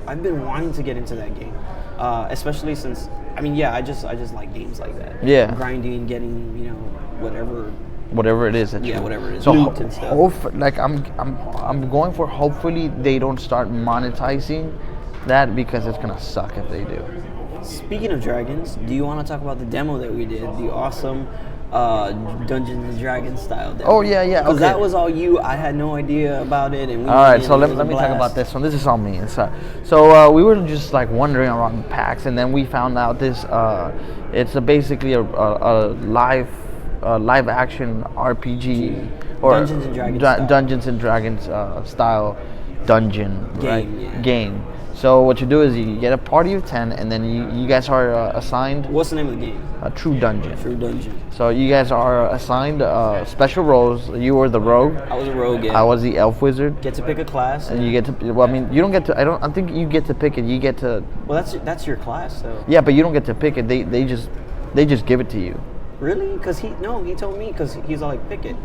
S1: I've been wanting to get into that game, especially since I just like games like that.
S2: Yeah.
S1: Grinding, getting
S2: whatever it is.
S1: Whatever it is.
S2: So
S1: loot and stuff.
S2: I'm going for, hopefully they don't start monetizing that, because it's gonna suck if they do.
S1: Speaking of dragons, do you want to talk about the demo that we did? The awesome Dungeons and Dragons style demo.
S2: Oh yeah.
S1: Because that was all you. I had no idea about it. And
S2: all right, so let me talk about this one. This is all me. So we were just like wandering around PAX, and then we found out this. It's basically a live action RPG or Dungeons and Dragons style dungeon game. So what you do is you get a party of 10, and then you guys are assigned.
S1: What's the name of the game?
S2: True Dungeon.
S1: True Dungeon.
S2: So you guys are assigned special roles. You were the rogue.
S1: I was a rogue. Yeah.
S2: I was the elf wizard.
S1: Get to pick a class.
S2: And you get to. Well, I mean, you don't get to. I think you get to pick it. You get to.
S1: Well, that's your class, though.
S2: Yeah, but you don't get to pick it. They just give it to you.
S1: Really? Because he told me, because he's like, pick it.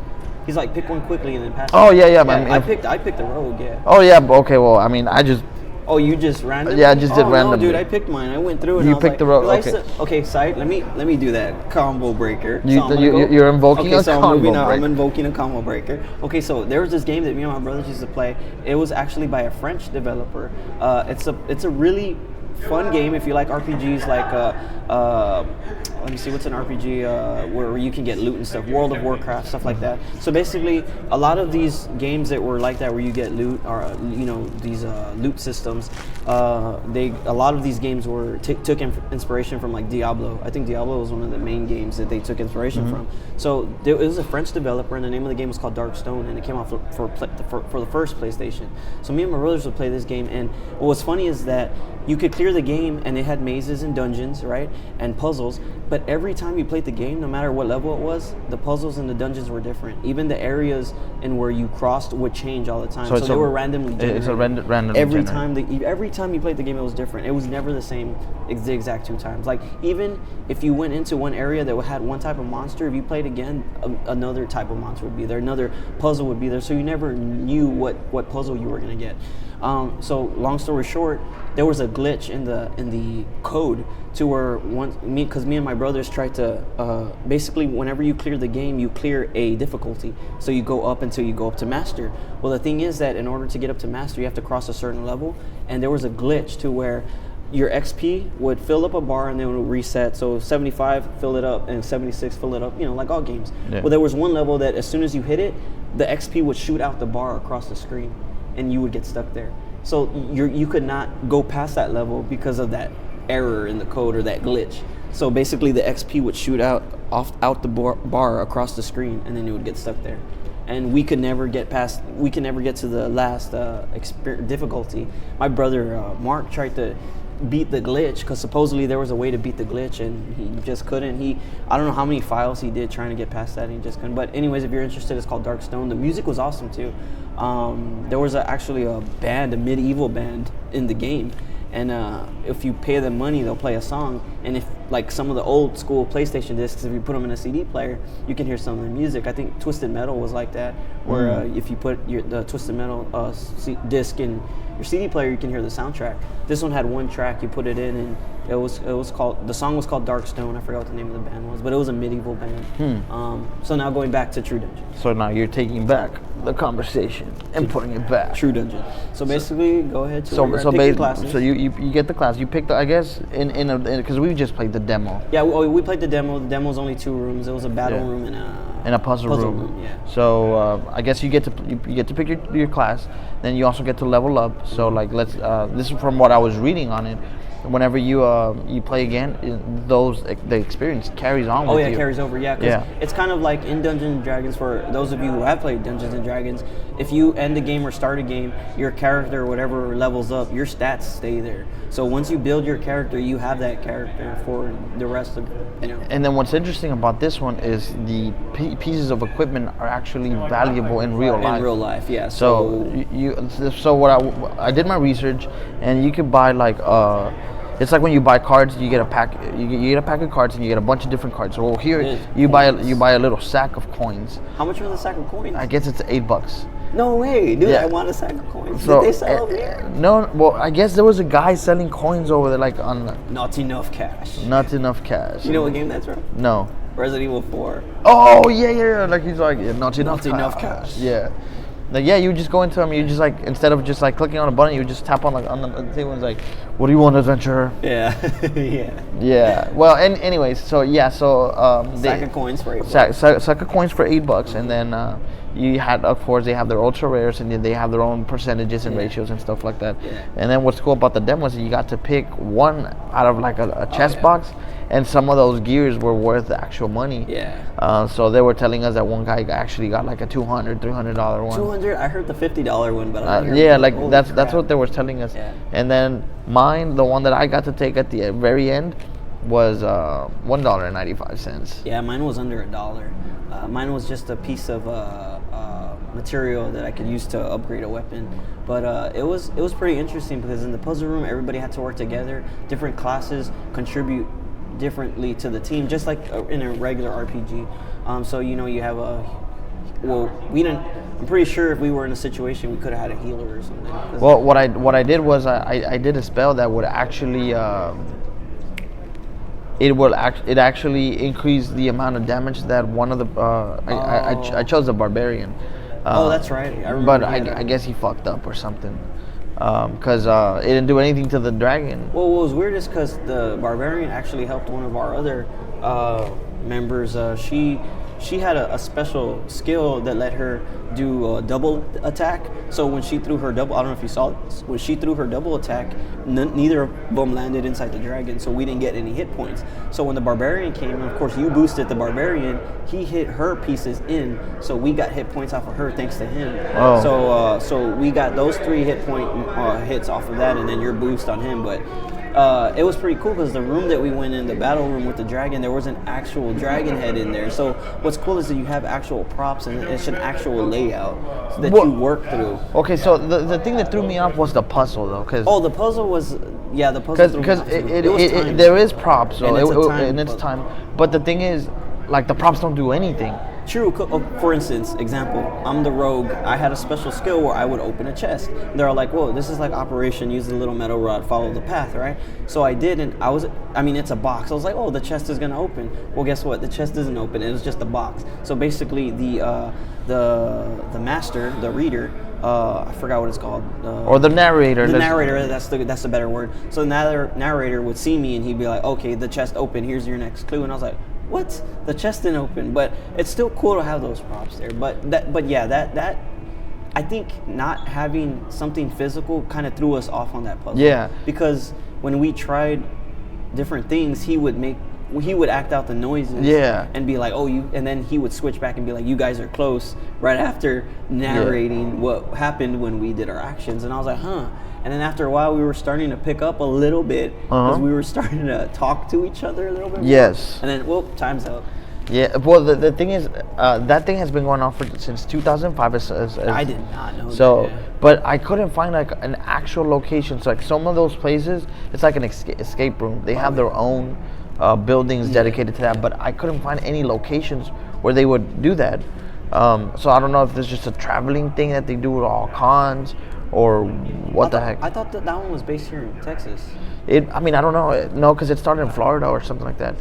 S1: He's like, pick one quickly and then pass it.
S2: Oh yeah.
S1: I picked the rogue. Yeah.
S2: Oh yeah. Okay. Well, I mean, I just.
S1: Oh, you just randomly?
S2: Yeah, I just did randomly.
S1: No, dude, I picked mine. I went through it.
S2: You picked the rogue. Okay.
S1: Okay, side. Let me do that combo breaker.
S2: You're invoking a combo breaker.
S1: I'm invoking a combo breaker. Okay, so there was this game that me and my brothers used to play. It was actually by a French developer. It's a really fun game if you like RPGs, like let me see, what's an RPG where you can get loot and stuff, World of Warcraft, stuff like that. So basically, a lot of these games that were like that, where you get loot, or these loot systems, a lot of these games took inspiration from like Diablo. I think Diablo was one of the main games that they took inspiration from. So it was a French developer, and the name of the game was called Darkstone, and it came out for the first PlayStation. So me and my brothers would play this game, and what was funny is that you could clear clear the game, and it had mazes and dungeons, right, and puzzles. But every time you played the game, no matter what level it was, the puzzles and the dungeons were different. Even the areas and where you crossed would change all the time. So they were randomly generated.
S2: It's a random.
S1: Every time you played the game, it was different. It was never the same, the exact 2 times. Like even if you went into one area that had one type of monster, if you played again, another type of monster would be there. Another puzzle would be there. So you never knew what puzzle you were gonna get. So long story short, there was a glitch in the code to where because me and my brothers tried to basically whenever you clear the game, you clear a difficulty. So you go up until you go up to master. Well, the thing is that in order to get up to master, you have to cross a certain level, and there was a glitch to where your XP would fill up a bar and then it would reset. So 75, fill it up, and 76, fill it up, like all games. Yeah. Well, there was one level that as soon as you hit it, the XP would shoot out the bar across the screen, and you would get stuck there. So you could not go past that level because of that error in the code or that glitch. So basically the XP would shoot out the bar across the screen, and then you would get stuck there. And we could never get to the last difficulty. My brother Mark tried to beat the glitch because supposedly there was a way to beat the glitch, and he just couldn't. I don't know how many files he did trying to get past that, and he just couldn't. But anyways, if you're interested, it's called Darkstone. The music was awesome too. There was actually a medieval band in the game, and if you pay them money, they'll play a song. And if like some of the old school PlayStation discs, if you put them in a CD player, you can hear some of the music. I think Twisted Metal was like that, where if you put the Twisted Metal disc in your CD player, you can hear the soundtrack. This one had one track. You put it in, and the song was called Darkstone. I forgot what the name of the band was, but it was a medieval band. So now going back to True Dungeon.
S2: So now you're taking back the conversation and putting it back.
S1: True Dungeon. So basically, go ahead to classes.
S2: So you get the class. You pick I guess because we just played the demo.
S1: Yeah, we played the demo. The demo was only 2 rooms. It was a battle room and
S2: a puzzle room.
S1: Yeah.
S2: So I guess you get to pick your class. Then you also get to level up. So like this is from what I was reading on it. Whenever you play again, the experience carries on with you.
S1: Oh yeah, it carries over. Yeah, because it's kind of like in Dungeons and Dragons. For those of you who have played Dungeons and Dragons, if you end a game or start a game, your character or whatever levels up, your stats stay there. So once you build your character, you have that character for the rest of
S2: And then what's interesting about this one is the pieces of equipment are actually valuable in real life.
S1: In real life, yeah.
S2: So what I did my research, and you could buy like it's like when you buy cards, you get a pack. You get a pack of cards, and you get a bunch of different cards. So here, you buy a little sack of coins.
S1: How much was the sack of coins?
S2: I guess it's $8.
S1: No way, dude! Yeah. I want a sack of coins. So, did they sell over here?
S2: No. Well, I guess there was a guy selling coins over there, like on.
S1: Not enough cash.
S2: Not enough cash.
S1: You know what game that's from?
S2: No.
S1: Resident Evil 4.
S2: Oh yeah. Like he's like not enough
S1: cash.
S2: Yeah. Like you just go into him. You just like instead of just like clicking on a button, you just tap on the table and like, what do you want, adventurer?
S1: Yeah,
S2: Yeah. Well, anyways, so
S1: sack of coins for $8.
S2: Sack of coins for $8, and then you had, of course, they have their ultra rares, and then they have their own percentages and ratios and stuff like that.
S1: Yeah.
S2: And then what's cool about the demo is you got to pick one out of like a chest box. And some of those gears were worth actual money.
S1: Yeah.
S2: So they were telling us that one guy actually got like a $200, $300 one.
S1: $200? I heard the $50 one, but I
S2: that's what they were telling us.
S1: Yeah.
S2: And then mine, the one that I got to take at the very end, was $1.95.
S1: Yeah, mine was under $1. Mine was just a piece of material that I could use to upgrade a weapon. But it was pretty interesting because in the puzzle room, everybody had to work together. Different classes contribute differently to the team, just like in a regular RPG. So you have I'm pretty sure if we were in a situation, we could have had a healer or something.
S2: Well, what I did was I did a spell that would actually it actually increased the amount of damage that one of the I chose the barbarian.
S1: That's right. I remember.
S2: But I guess he fucked up or something. Because it didn't do anything to the dragon.
S1: Well, what was weird is because the barbarian actually helped one of our other members. She had a special skill that let her do a double attack. So when she threw her double, I don't know if you saw this, when she threw her double attack, neither of them landed inside the dragon, so we didn't get any hit points. So when the barbarian came, and of course you boosted the barbarian, he hit her pieces in, so we got hit points off of her thanks to him.
S2: Oh.
S1: So we got those 3 hit point hits off of that, and then your boost on him. But it was pretty cool because the room that we went in, the battle room with the dragon, there was an actual dragon head in there. So what's cool is that you have actual props and it's an actual layout that you work through.
S2: Okay, so the thing that threw me off was the puzzle though,
S1: the puzzle was the puzzle
S2: because there is props, so and it's time. But the thing is, like the props don't do anything.
S1: True. For instance, example, I'm the rogue. I had a special skill where I would open a chest. They're all like, whoa, this is like operation, use the little metal rod, follow the path, right? So I did, and it's a box. I was like, oh, the chest is going to open. Well, guess what? The chest isn't open. It was just a box. So basically, the master, the reader, I forgot what it's called.
S2: Or the narrator.
S1: The narrator, that's the better word. So the narrator would see me, and he'd be like, okay, the chest open, here's your next clue. And I was like, what? The chest didn't open, but it's still cool to have those props there. But I think not having something physical kind of threw us off on that puzzle.
S2: Yeah.
S1: Because when we tried different things, he would act out the noises.
S2: Yeah.
S1: And be like, and then he would switch back and be like, you guys are close, right after narrating what happened when we did our actions. And I was like, huh. And then after a while, we were starting to pick up a little bit because we were starting to talk to each other a little bit more.
S2: Yes.
S1: And then, time's up.
S2: Yeah, well, the thing is, that thing has been going on since 2005.
S1: I did not know
S2: that. Yeah. But I couldn't find like an actual location. So like some of those places, it's like an escape room. They have their own buildings dedicated to that. But I couldn't find any locations where they would do that. So I don't know if there's just a traveling thing that they do with all cons. Or what the heck?
S1: I thought that one was based here in Texas.
S2: I don't know. No, because it started in Florida or something like that.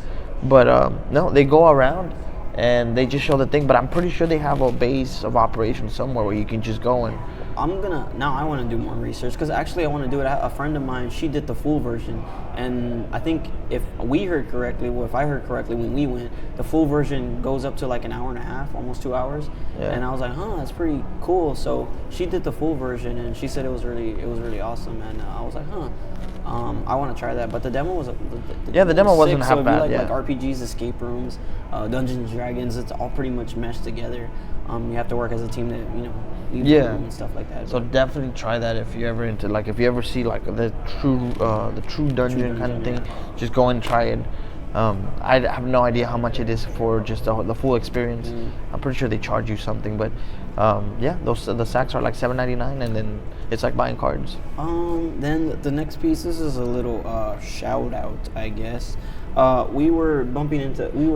S2: But no, they go around and they just show the thing. But I'm pretty sure they have a base of operations somewhere where you can just go and.
S1: I want to do more research because actually I want to do it. A friend of mine, she did the full version, and I think if I heard correctly when we went, the full version goes up to like an hour and a half, almost 2 hours. Yeah. And I was like, that's pretty cool. So she did the full version, and she said it was really awesome, and I was like, I want to try that. But the demo was
S2: the demo wasn't half bad.
S1: Like RPGs, escape rooms, Dungeons and Dragons. It's all pretty much meshed together. You have to work as a team to and stuff like that.
S2: So definitely try that if you're ever into if you ever see like the true dungeon kind of thing, just go and try it. I have no idea how much it is for just the full experience. I'm pretty sure they charge you something, but the sacks are like $7.99, and then it's like buying cards.
S1: Then the next piece, this is a little shout out, I guess. We were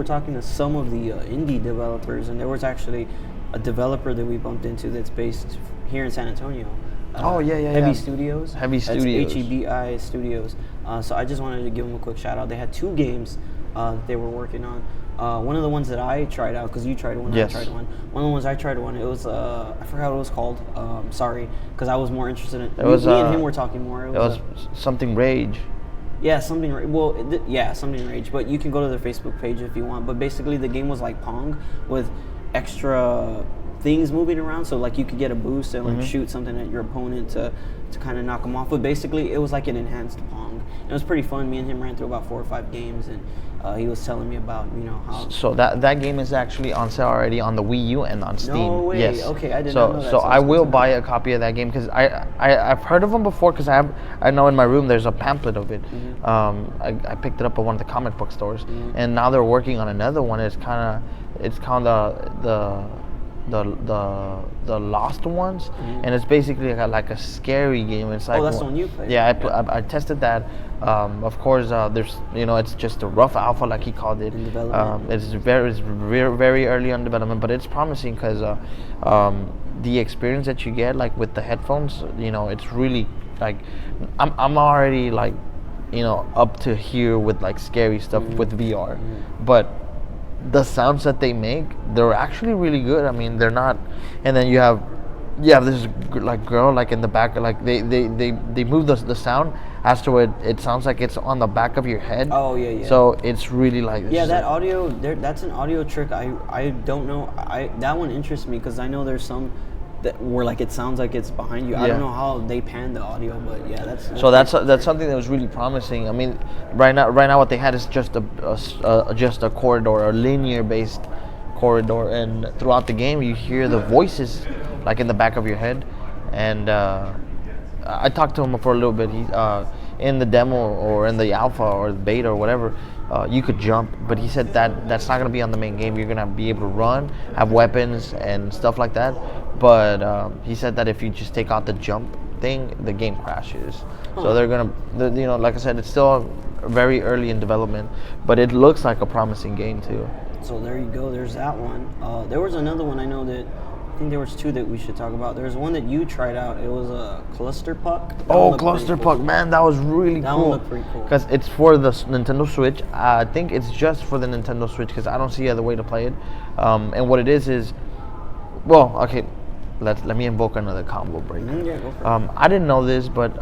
S1: talking to some of the indie developers, and there was actually a developer that we bumped into that's based here in San Antonio. Heavy Studios.
S2: Heavy Studios.
S1: HEBI Studios. So I just wanted to give them a quick shout out. They had 2 games that they were working on. One of the ones that I tried out, because you tried one,
S2: yes.
S1: I tried one. One of the ones I tried one, it was, I forgot what it was called. Sorry, because I was more interested in it. Me and him were talking more.
S2: It was something Rage.
S1: Yeah, something. Something Rage. But you can go to their Facebook page if you want. But basically, the game was like Pong with extra things moving around, so like you could get a boost and like shoot something at your opponent to kind of knock them off. But basically, it was like an enhanced Pong. It was pretty fun. Me and him ran through about 4 or 5 games, and he was telling me about how.
S2: So that game is actually on sale already on the Wii U and on Steam.
S1: No way.
S2: Yes.
S1: Okay, I didn't know that.
S2: So I will buy a copy of that game because I've heard of them before because I know in my room there's a pamphlet of it. I picked it up at one of the comic book stores, and now they're working on another one. It's kind of the Lost Ones, and it's basically like a scary game. It's like
S1: that's the one you played.
S2: Yeah, I tested that. Of course, there's it's just a rough alpha, like he called it.
S1: In development.
S2: It's very early on development, but it's promising because the experience that you get like with the headphones, it's really like I'm already like up to here with like scary stuff with VR, but the sounds that they make, they're actually really good. I mean, they're not. And then you have this like girl like in the back, like they move the sound as to it sounds like it's on the back of your head.
S1: Oh yeah.
S2: So it's really like
S1: that audio. That's an audio trick. I don't know. That one interests me because I know there's some that where like it sounds like it's behind you. I don't know how they pan the audio, but that's
S2: something that was really promising. I mean, right now what they had is just a corridor, a linear based corridor, and throughout the game you hear the voices like in the back of your head. And I talked to him for a little bit. in the demo or in the alpha or the beta or whatever, you could jump. But he said that that's not going to be on the main game. You're going to be able to run, have weapons and stuff like that. But he said that if you just take out the jump thing, the game crashes. So they're going to, like I said, it's still very early in development, but it looks like a promising game too.
S1: So there you go. There's that one. There was another one I know that. I think there was two that we should talk about. There's one that you tried out. It was a cluster puck.
S2: Oh, cluster puck, man, that was really
S1: that
S2: cool.
S1: One looked pretty cool.
S2: Because it's for the Nintendo Switch. I think it's just for the Nintendo Switch because I don't see other way to play it. And what it is, well, okay, let me invoke another combo break.
S1: Yeah, go for it.
S2: I didn't know this, but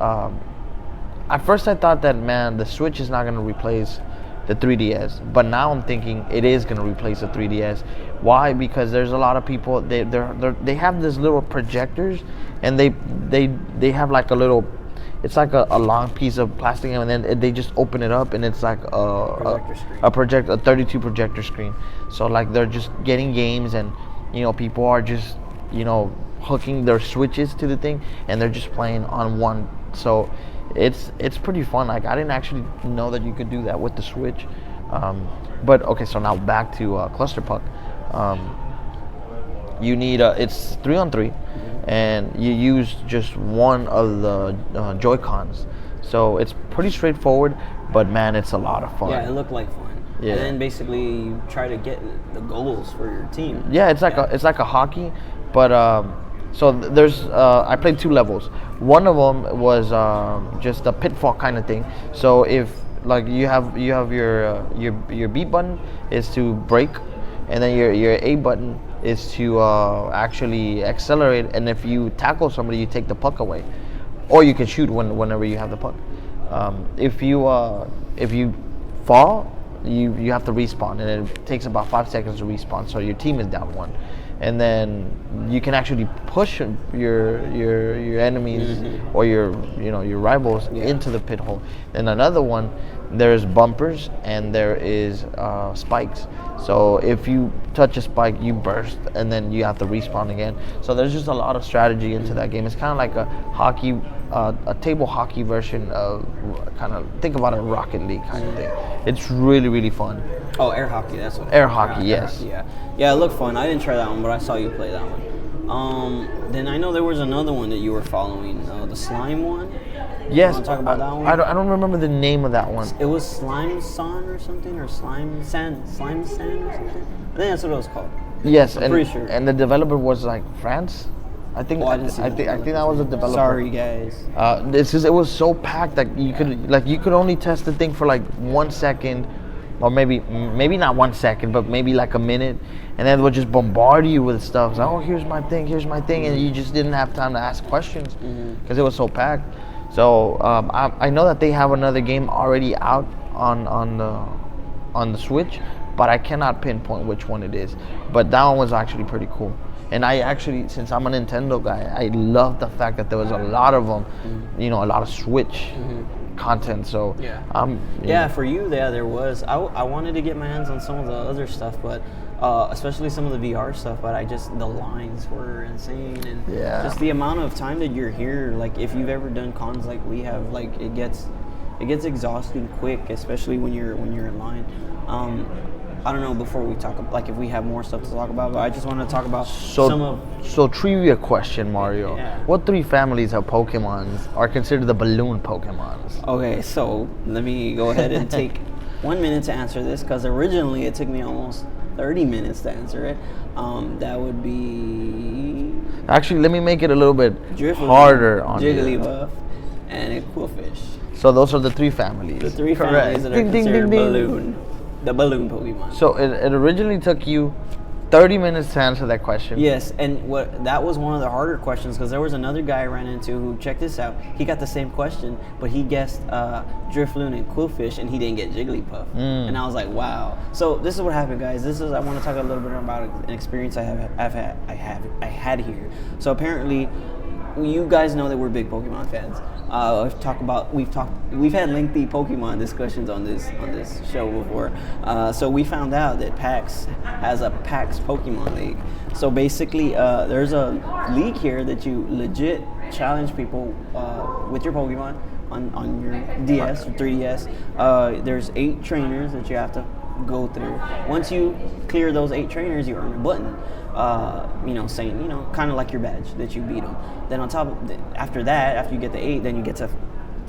S2: at first I thought that, man, the Switch is not going to replace the 3DS, but now I'm thinking it is going to replace the 3DS. Why? Because there's a lot of people, they have this little projectors, and they have like a little, it's like a long piece of plastic, and then they just open it up, and it's like a 32 projector screen. So like they're just getting games, and people are just hooking their Switches to the thing, and they're just playing on one. So it's pretty fun. Like I didn't actually know that you could do that with the Switch. But okay, so now back to cluster puck. You need it's 3-on-3, and you use just one of the Joy-Cons. So it's pretty straightforward, but man, it's a lot of fun.
S1: Yeah, it looked like fun.
S2: Yeah.
S1: And then basically you try to get the goals for your team.
S2: Yeah, it's like a hockey, but so there's I played 2 levels. One of them was just a pitfall kind of thing. So if like you have your B button is to brake, and then your A button is to actually accelerate. And if you tackle somebody, you take the puck away, or you can shoot whenever you have the puck. If you fall, you have to respawn, and it takes about 5 seconds to respawn. So your team is down 1. And then you can actually push your enemies or your rivals into the pit hole. And another one, there's bumpers and there is spikes. So if you touch a spike, you burst, and then you have to respawn again. So there's just a lot of strategy into that game. It's kind of like a table hockey version of think about a Rocket League kind of thing. It's really, really fun.
S1: Oh, air hockey, that's what.
S2: Air hockey, yes.
S1: Yeah, it looked fun. I didn't try that one, but I saw you play that one. Then I know there was another one that you were following, the slime one.
S2: Yes.
S1: You want to talk about that one?
S2: I don't remember the name of that one.
S1: It was Slime Son or something, or Slime Sand or something. I think that's what it was called.
S2: Yes,
S1: I'm pretty sure.
S2: And the developer was like France. I think I think that was a developer.
S1: Sorry, guys.
S2: It was so packed that you could only test the thing for like 1 second, or maybe not 1 second, but maybe like a minute, and then it would just bombard you with stuff. It's like, oh, here's my thing, and you just didn't have time to ask questions because it was so packed. So I know that they have another game already out on the Switch, but I cannot pinpoint which one it is. But that one was actually pretty cool. And I actually, since I'm a Nintendo guy, I love the fact that there was a lot of them, a lot of Switch content. So
S1: for you, there was. I wanted to get my hands on some of the other stuff, but especially some of the VR stuff. But the lines were insane, and just the amount of time that you're here. Like if you've ever done cons like we have, like it gets exhausting quick, especially when you're in line. I don't know, before we talk, like if we have more stuff to talk about, but I just want to talk about some of...
S2: So trivia question, Mario.
S1: Yeah.
S2: What 3 families of Pokemons are considered the balloon Pokemons?
S1: Okay, so let me go ahead and take 1 minute to answer this, because originally it took me almost 30 minutes to answer it. That would be...
S2: Actually, let me make it a little bit
S1: Driftwood,
S2: harder on you.
S1: Jigglypuff, and a Quillfish.
S2: So those are the 3 families.
S1: The 3 families that are considered balloon. The balloon Pokemon.
S2: So it originally took you 30 minutes to answer that question.
S1: Yes, and that was one of the harder questions, because there was another guy I ran into who, check this out, he got the same question, but he guessed Drifloon and Quillfish, and he didn't get Jigglypuff. And I was like, wow. So this is what happened, guys. I want to talk a little bit about an experience I had here. So apparently, you guys know that we're big Pokemon fans. We've had lengthy Pokemon discussions on this show before. So we found out that PAX has a PAX Pokemon League. So basically, there's a league here that you legit challenge people with your Pokemon on your DS or 3DS. There's 8 trainers that you have to go through. Once you clear those 8 trainers, you earn a button. Saying, kind of like your badge that you beat them. Then on top of after that, after you get the 8, then you get to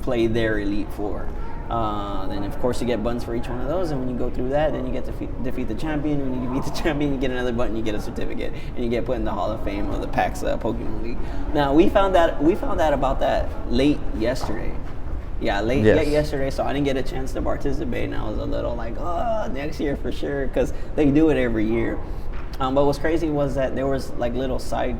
S1: play their Elite Four. Then of course you get buttons for each one of those, and when you go through that, then you get to defeat the champion. When you defeat the champion, you get another button, you get a certificate, and you get put in the Hall of Fame of the PAX Pokemon League. Now we found out about that late yesterday. Yeah, late yesterday, so I didn't get a chance to participate, and I was a little like, oh, next year for sure, because they do it every year. But what's crazy was that there was like little side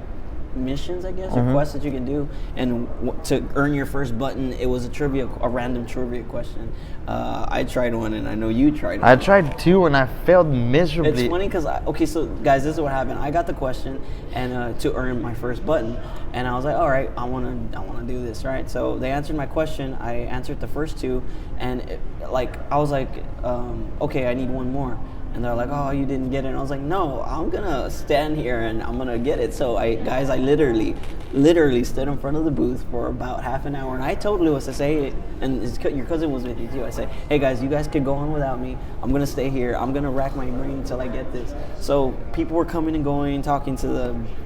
S1: missions, I guess, or quests that you can do, and to earn your first button, it was a random trivia question. I tried one, and I know you tried one.
S2: I tried 2, and I failed miserably.
S1: It's funny because so guys, this is what happened. I got the question, and to earn my first button, and I was like, all right, I want to do this, right? So they answered my question. I answered the first 2, and I was like, okay, I need one more. And they're like, oh, you didn't get it. And I was like, no, I'm going to stand here and I'm going to get it. So I literally stood in front of the booth for about half an hour. And I told Lewis, I say, and your cousin was with you too. I said, hey guys, you guys could go on without me. I'm going to stay here. I'm going to rack my brain until I get this. So people were coming and going, talking to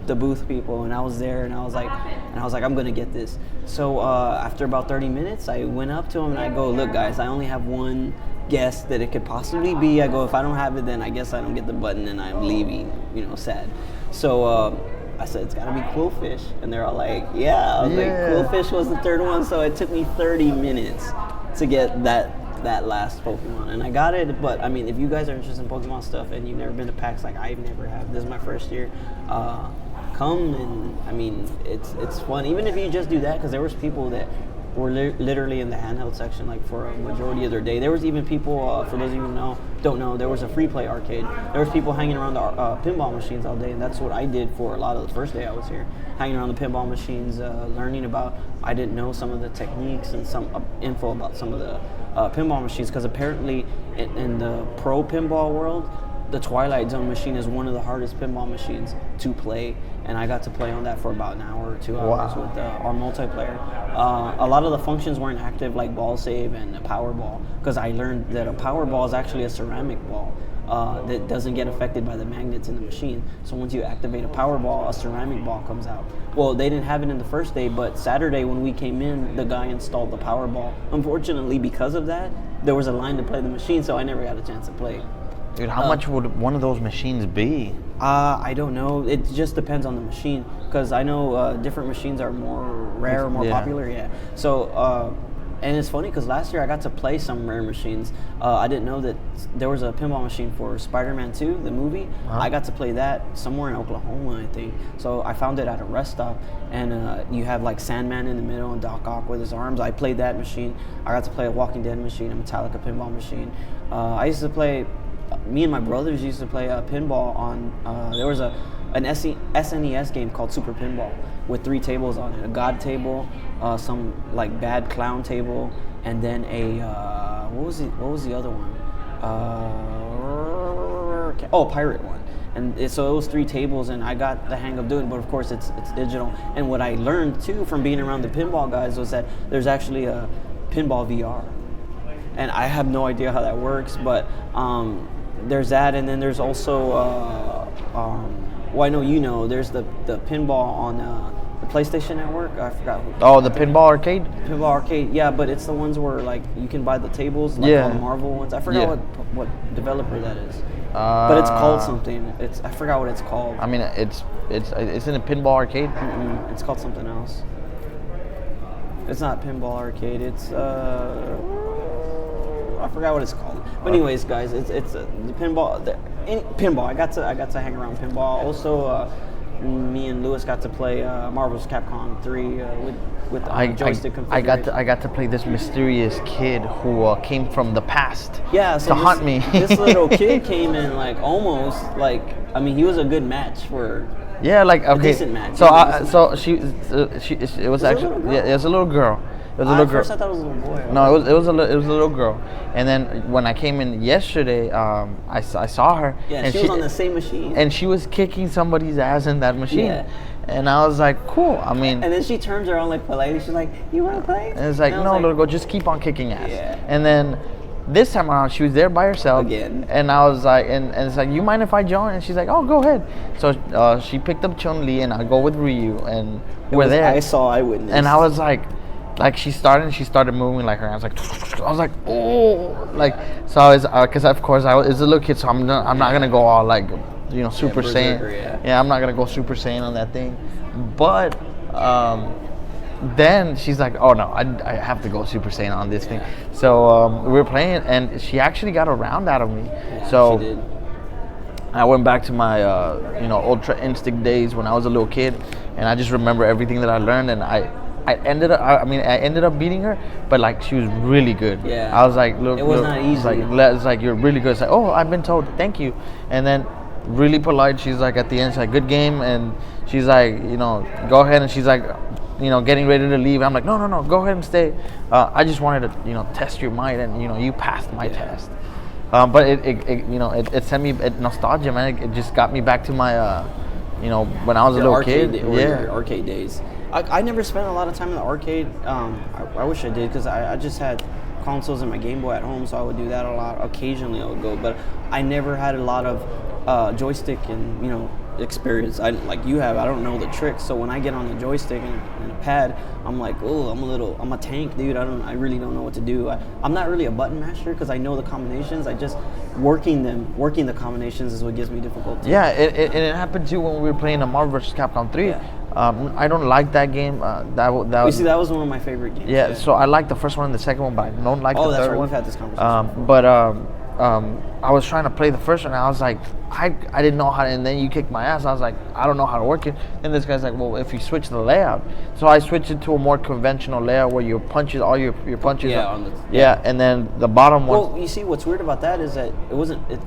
S1: the booth people. And I was there and I was like, I'm going to get this. So after about 30 minutes, I went up to him and I go, look guys, I only have one guess that it could possibly be. I go, if I don't have it, then I guess I don't get the button and I'm leaving, sad. So I said, it's got to be Quillfish. And they're all like, yeah. I was like, Quillfish was the third one, so it took me 30 minutes to get that last Pokemon. And I got it, but I mean, if you guys are interested in Pokemon stuff and you've never been to PAX, like I never have, this is my first year, come, and I mean, it's fun. Even if you just do that, because there was people that were literally in the handheld section like for a majority of their day. There was even people, for those of you who don't know, there was a free play arcade. There was people hanging around the pinball machines all day, and that's what I did for a lot of the first day I was here, hanging around the pinball machines, learning about, I didn't know some of the techniques and some info about some of the pinball machines, because apparently in the pro pinball world, the Twilight Zone machine is one of the hardest pinball machines to play, and I got to play on that for about an hour or 2 hours with our multiplayer. A lot of the functions weren't active, like ball save and a power ball, because I learned that a power ball is actually a ceramic ball that doesn't get affected by the magnets in the machine. So once you activate a power ball, a ceramic ball comes out. Well, they didn't have it in the first day, but Saturday when we came in, the guy installed the power ball. Unfortunately, because of that, there was a line to play the machine, so I never got a chance to play.
S2: Dude, how much would one of those machines be?
S1: I don't know. It just depends on the machine, because I know different machines are more rare, more popular. Yeah. So, and it's funny because last year I got to play some rare machines. I didn't know that there was a pinball machine for Spider-Man 2, the movie. I got to play that somewhere in Oklahoma, I think. So I found it at a rest stop, and you have like Sandman in the middle and Doc Ock with his arms. I played that machine. I got to play a Walking Dead machine, a Metallica pinball machine. I used to play. Me and my brothers used to play pinball on. There was an SNES game called Super Pinball with 3 tables on it: a God table, some like bad clown table, and then a what was the other one? Pirate one. And so it was 3 tables, and I got the hang of doing it. But of course, it's digital. And what I learned too from being around the pinball guys was that there's actually a pinball VR. And I have no idea how that works, but there's that, and then there's also, I know you know, there's the pinball on the PlayStation Network. I forgot.
S2: The Pinball Arcade?
S1: Pinball Arcade, yeah, but it's the ones where like you can buy the tables, like all the Marvel ones. I forgot what developer that is, but it's called something. I forgot what it's called.
S2: I mean, it's in a Pinball Arcade.
S1: It's called something else. It's not Pinball Arcade. It's I forgot what it's called. But anyways, guys, it's the pinball. Pinball. I got to hang around pinball. Also, me and Lewis got to play Marvel's Capcom 3 with joystick configuration.
S2: I got to play this mysterious kid who came from the past.
S1: Yeah, so
S2: to hunt me.
S1: This little kid came in like almost like, I mean, he was a good match for.
S2: Yeah, like okay.
S1: A decent match.
S2: So it was actually it was a little girl. It was a little girl.
S1: At first I thought it was a little boy.
S2: No, it was a little girl. And then when I came in yesterday, I saw her.
S1: Yeah, and she was on the same machine.
S2: And she was kicking somebody's ass in that machine.
S1: Yeah.
S2: And I was like, cool. I mean,
S1: And then she turns around like politely. She's like, "You want to play?"
S2: and it's like,
S1: And I was
S2: no,
S1: like,
S2: little girl, just keep on kicking ass.
S1: Yeah.
S2: And then this time around, she was there by herself.
S1: Again.
S2: And I was like, and it's like, you mind if I join? And she's like, oh, go ahead. So she picked up Chun-Li, and I go with Ryu, and we're there.
S1: I witnessed.
S2: And I was like she started moving like her hands, like, I was like, oh, like, so I was, because of course I was a little kid, so I'm not gonna go all like, Super Saiyan. Yeah, I'm not gonna go Super Saiyan on that thing. But then she's like, oh no, I have to go Super Saiyan on this thing. So we were playing, and she actually got a round out of me.
S1: Yeah,
S2: so
S1: she did.
S2: I went back to my Ultra Instinct days when I was a little kid, and I just remember everything that I learned, and I ended up beating her, but like she was really good.
S1: Yeah.
S2: I was like, look,
S1: it was not easy.
S2: It's like you're really good. It's like, oh, I've been told, thank you. And then really polite, she's like at the end, she's like, good game, and she's like, go ahead, and she's like, getting ready to leave. I'm like, no, go ahead and stay. I just wanted to, test your might, and you passed my test. But it sent me nostalgia, man. It just got me back to my, when I was a little kid.
S1: Your arcade days. I never spent a lot of time in the arcade. I wish I did, because I just had consoles and my Game Boy at home, so I would do that a lot. Occasionally I would go, but I never had a lot of joystick and experience. Like you have. I don't know the tricks, so when I get on the joystick and a pad, I'm like, oh, I'm a tank, dude. I really don't know what to do. I'm not really a button masher, because I know the combinations. I just working the combinations is what gives me difficulty.
S2: Yeah, it happened too when we were playing the Marvel vs. Capcom 3. Yeah. I don't like that game. That
S1: was one of my favorite games.
S2: Yeah, so I like the first one and the second one, but I don't like the third one. Oh,
S1: that's right. We've had this conversation.
S2: I was trying to play the first one, and I was like, I didn't know how to, and then you kicked my ass. I was like, I don't know how to work it. And this guy's like, well, if you switch the layout. So I switched it to a more conventional layout where your punches, all your punches. Yeah, and then the bottom one.
S1: Well, you see, what's weird about that is that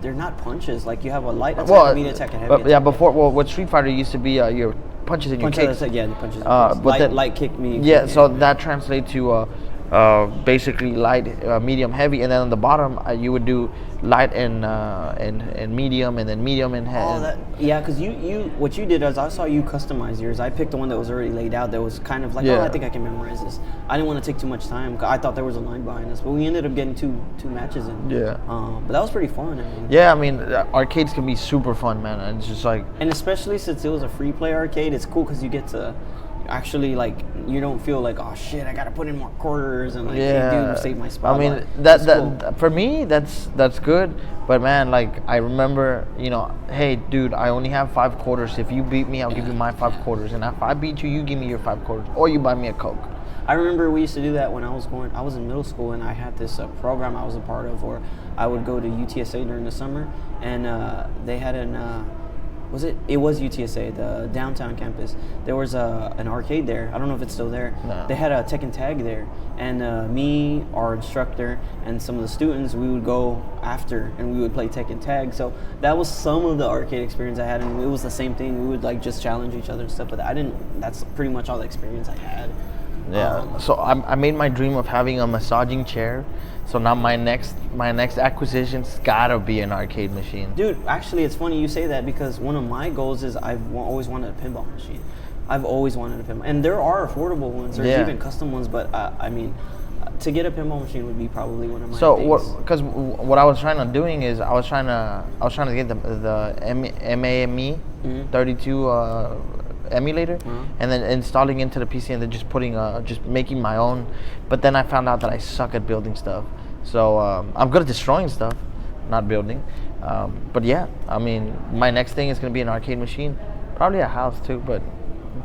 S1: they're not punches. Like you have a light attack, a medium attack, and heavy attack.
S2: Yeah, with Street Fighter, it used to be your punches and your kicks.
S1: Yeah, punches and kicks. Light kick, medium
S2: kick. Yeah,
S1: kick,
S2: so that translates to basically light, medium, heavy, and then on the bottom you would do light and medium, and then medium and heavy.
S1: Because what you did is I saw you customize yours. I picked the one that was already laid out. That was kind of like, I think I can memorize this. I didn't want to take too much time. I thought there was a line behind us, but we ended up getting two matches in.
S2: Yeah.
S1: But that was pretty fun.
S2: Arcades can be super fun, man. And it's just like,
S1: and especially since it was a free play arcade, it's cool because you get to actually, like, you don't feel like, oh shit, I gotta put in more quarters and like, hey, dude, save my spot.
S2: I mean, that for me, that's good. But man, like, I remember, hey, dude, I only have 5 quarters. If you beat me, I'll give you my 5 quarters. And if I beat you, you give me your 5 quarters, or you buy me a Coke.
S1: I remember we used to do that when I was in middle school, and I had this program I was a part of where I would go to UTSA during the summer, and they had it was UTSA, the downtown campus. There was an arcade there. I don't know if it's still there. No. They had a Tekken Tag there. And me, our instructor, and some of the students, we would go after and we would play Tekken Tag. So that was some of the arcade experience I had, and it was the same thing. We would like just challenge each other and stuff, but that's pretty much all the experience I had.
S2: Yeah. So I made my dream of having a massaging chair. So now my next acquisition's gotta be an arcade machine.
S1: Dude, actually, it's funny you say that, because one of my goals is I've always wanted a pinball machine. I've always wanted a pinball, and there are affordable ones. There's even custom ones, but I mean, to get a pinball machine would be probably one of my things.
S2: Because what I was trying to doing is I was trying to get the MAME 32 emulator, and then installing into the PC, and then just putting just making my own. But then I found out that I suck at building stuff. So I'm good at destroying stuff, not building. But yeah, I mean, my next thing is gonna be an arcade machine, probably a house too. But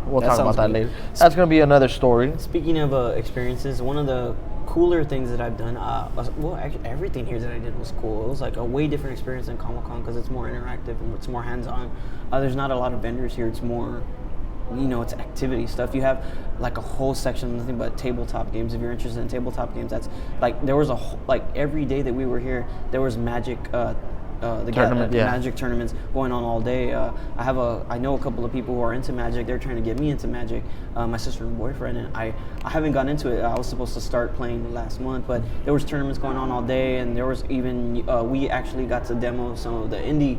S2: we'll talk about that later. That's gonna be another story.
S1: Speaking of experiences, one of the cooler things that I've done, actually everything here that I did was cool. It was like a way different experience than Comic-Con because it's more interactive and it's more hands-on. There's not a lot of vendors here. It's more, it's activity stuff. You have like a whole section, nothing but tabletop games. If you're interested in tabletop games, that's like, there was every day that we were here, there was Magic Magic tournaments going on all day. I know a couple of people who are into Magic. They're trying to get me into Magic. My sister and boyfriend, and I haven't gotten into it. I was supposed to start playing last month, but there was tournaments going on all day, and there was even we actually got to demo some of the indie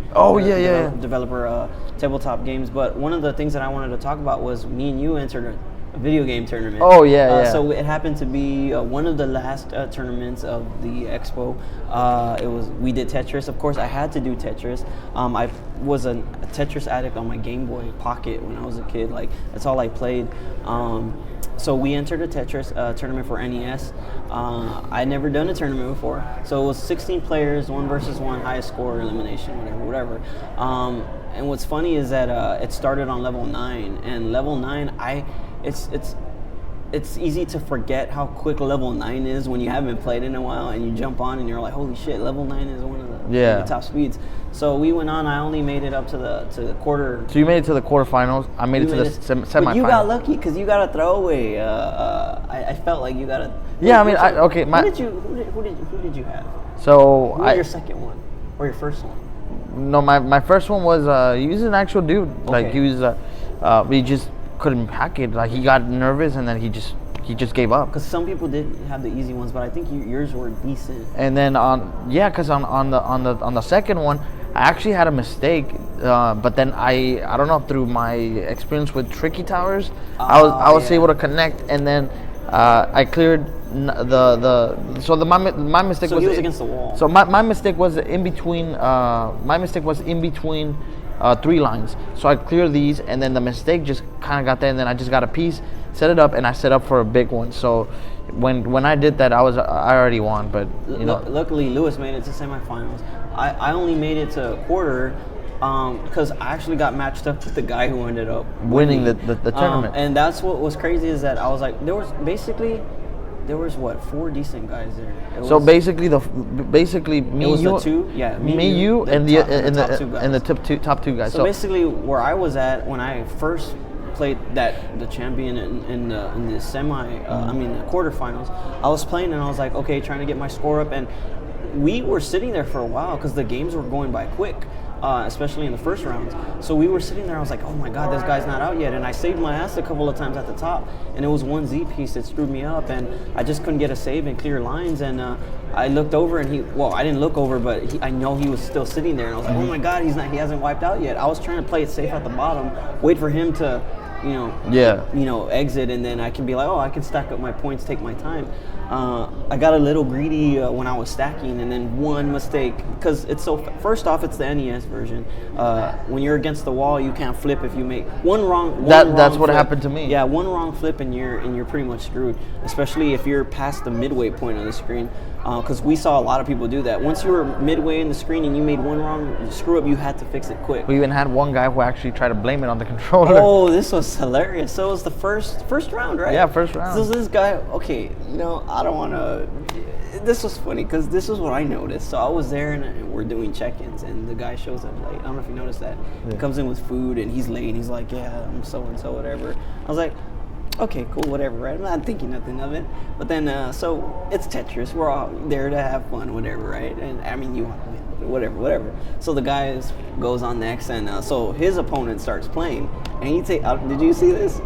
S1: developer tabletop games. But one of the things that I wanted to talk about was me and you entered a video game tournament. So it happened to be one of the last tournaments of the expo. We did Tetris. Of course, I had to do Tetris. I was a Tetris addict on my Game Boy Pocket when I was a kid. Like, that's all I played. So we entered a Tetris tournament for NES. I'd never done a tournament before. So it was 16 players, 1 versus 1, highest score, elimination, whatever. And what's funny is that it started on level 9, and level 9, it's easy to forget how quick level 9 is when you haven't played in a while, and you jump on and you're like, holy shit, level 9 is one of the top speeds. So we went on. I only made it up to the quarter.
S2: So you made it to the quarterfinals. I made it to the semifinals.
S1: But you got lucky because you got a throwaway. I felt like you got a.
S2: Yeah, I mean,
S1: who did you have?
S2: So
S1: who was your second one or your first one?
S2: No, my first one was he was an actual dude. Okay. Like he was, he just couldn't hack it. Like he got nervous and then he just gave up.
S1: Because some people did have the easy ones, but I think yours were decent.
S2: And then because on the second one, I actually had a mistake. But then I don't know, through my experience with Tricky Towers, I was able to connect, and then I cleared my mistake was
S1: he was against the wall.
S2: So my mistake was in between. My mistake was in between 3 lines. So I cleared these, and then the mistake just kind of got there, and then I just got a piece, set it up, and I set up for a big one. So when I did that, I already won. But
S1: luckily Lewis made it to semifinals. I only made it to quarter. Because I actually got matched up with the guy who ended up
S2: winning the tournament.
S1: And that's what was crazy, is that I was like, there was what, 4 decent guys there.
S2: So basically me, you,
S1: the 2,
S2: me, you, and the top two guys.
S1: So basically, where I was at when I first played the champion in the the quarterfinals, I was playing and I was like, okay, trying to get my score up, and we were sitting there for a while because the games were going by quick. Especially in the first rounds. So we were sitting there, I was like, oh my god, this guy's not out yet. And I saved my ass a couple of times at the top, and it was one Z piece that screwed me up, and I just couldn't get a save and clear lines. And I looked over, and I didn't look over, but I know he was still sitting there, and I was like, oh my god, he hasn't wiped out yet. I was trying to play it safe at the bottom, wait for him to exit, and then I can be like, oh, I can stack up my points, take my time. I got a little greedy when I was stacking, and then one mistake, because first off, it's the NES version. When you're against the wall, you can't flip if you make one wrong
S2: that's what
S1: flip.
S2: Happened to me.
S1: Yeah, one wrong flip and you're pretty much screwed, especially if you're past the midway point of the screen. Because we saw a lot of people do that. Once you were midway in the screen and you made one wrong screw up, you had to fix it quick.
S2: We even had one guy who actually tried to blame it on the controller.
S1: Oh, this was hilarious. So it was the first round, right?
S2: Yeah, first round.
S1: So this guy, okay, I don't want to. This was funny because this was what I noticed. So I was there and we're doing check-ins, and the guy shows up late. I don't know if you noticed that. Yeah. He comes in with food and he's late. And he's like, yeah, I'm so and so, whatever. I was like, okay, cool, whatever, right? I'm not thinking nothing of it. But then, so it's Tetris. We're all there to have fun, whatever, right? And I mean, you want to win, whatever. So the guy goes on next, and so his opponent starts playing. And did you see this?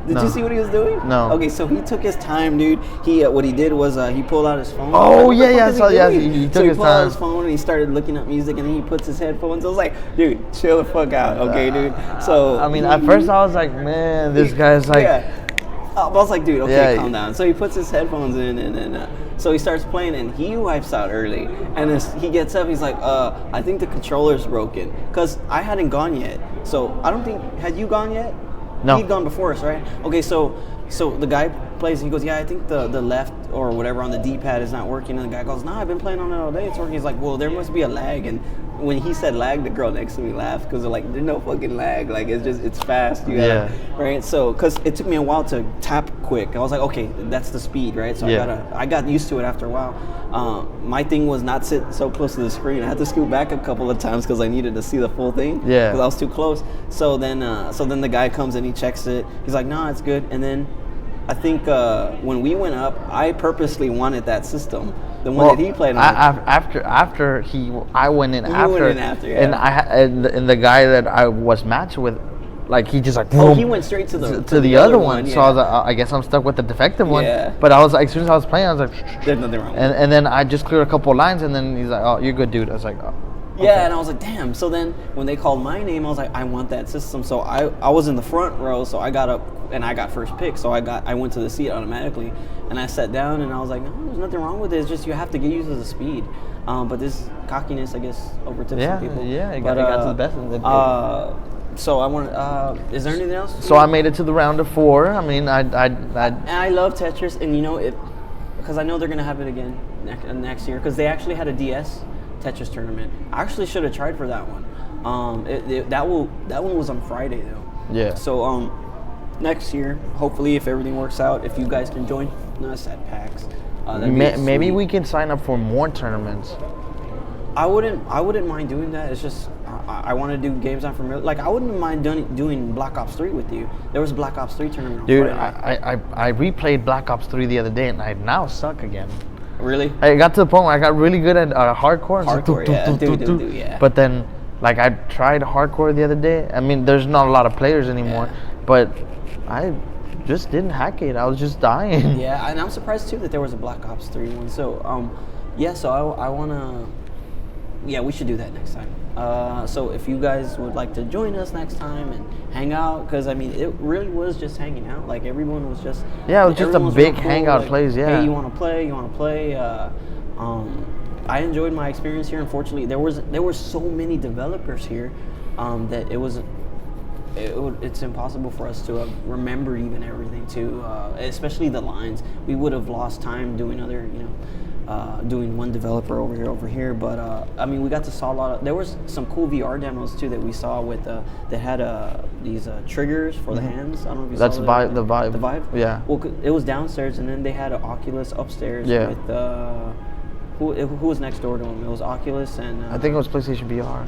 S1: Did you see what he was doing?
S2: No.
S1: Okay, so he took his time, dude. What he did was he pulled out his phone.
S2: Oh, yeah, I saw, yeah. He took his time.
S1: Pulled out his phone and he stared looking up music, and then he puts his headphones. I was like, dude, chill the fuck out, okay, dude. So
S2: I mean, at first I was like, man, this guy's like.
S1: Yeah. I was like, dude, okay, calm down. So he puts his headphones in, and then so he starts playing, and he wipes out early. And as he gets up, he's like, I think the controller's broken, because I hadn't gone yet. So I don't think, had you gone yet?
S2: No.
S1: He'd gone before us, right? Okay, so the guy plays, and he goes, yeah, I think the left or whatever on the D-pad is not working. And the guy goes, nah, I've been playing on it all day. It's working. He's like, well, there must be a lag. And when he said lag, the girl next to me laughed, because they're like, there's no fucking lag. Like, it's fast. Right? So, because it took me a while to tap quick. I was like, okay, that's the speed, right? So I got used to it after a while. My thing was not sit so close to the screen. I had to scoot back a couple of times because I needed to see the full thing.
S2: Yeah.
S1: Because I was too close. So then the guy comes and he checks it. He's like, nah, it's good. And then I think when we went up, I purposely wanted that system, the one that he played on.
S2: I went in after.
S1: You went in after, yeah.
S2: And the guy that I was matched with, like he just like
S1: boom, he went straight to the
S2: other one. Yeah. So I was like, I guess I'm stuck with the defective one.
S1: Yeah.
S2: But I was like, as soon as I was playing, I was like,
S1: there's nothing wrong.
S2: And then I just cleared a couple of lines, and then he's like, oh, you're good, dude. I was like, oh.
S1: Okay. Yeah, and I was like, damn. So then when they called my name, I was like, I want that system. So I was in the front row, so I got up and I got first pick. So I went to the seat automatically, and I sat down and I was like, no, there's nothing wrong with it. It's just you have to get used to the speed. But this cockiness, I guess, overtook some people.
S2: Yeah, it got to the best of them.
S1: So I want. Is there anything else?
S2: So I made it to the round of 4. I mean,
S1: And I love Tetris, and you know it, because I know they're gonna have it again next year. Because they actually had a DS Tetris tournament. I actually should have tried for that one. That one was on Friday though.
S2: Yeah.
S1: So next year, hopefully, if everything works out, if you guys can join us at PAX,
S2: maybe we can sign up for more tournaments.
S1: I wouldn't mind doing that. It's just I want to do games I'm familiar. Like I wouldn't mind doing Black Ops 3 with you. There was a Black Ops 3 tournament on
S2: Friday. I replayed Black Ops 3 the other day, and I now suck again.
S1: Really?
S2: I got to the point where I got really good at hardcore.
S1: Hardcore, yeah.
S2: But then, like, I tried hardcore the other day. I mean, there's not a lot of players anymore, but I just didn't hack it. I was just dying.
S1: Yeah, and I'm surprised too that there was a Black Ops 3 one. So, so I wanna. Yeah, we should do that next time. So if you guys would like to join us next time and hang out, because I mean, it really was just hanging out. Like everyone was just.
S2: Yeah, it was just a big
S1: cool.
S2: hangout place. Yeah.
S1: Hey, you want to play? You want to play? I enjoyed my experience here. Unfortunately, there were so many developers here that it's impossible for us to have remembered even everything too. Especially the lines, we would have lost time doing other, doing one developer over here. But I mean, we got to saw a lot of. There was some cool VR demos too that we saw with that had these triggers for the hands. I don't know if you
S2: That's
S1: saw
S2: Vive. The Vive.
S1: The Vive.
S2: Yeah.
S1: Well, it was downstairs, and then they had an Oculus upstairs.
S2: Yeah.
S1: With who was next door to them? It was Oculus and.
S2: I think it was PlayStation VR.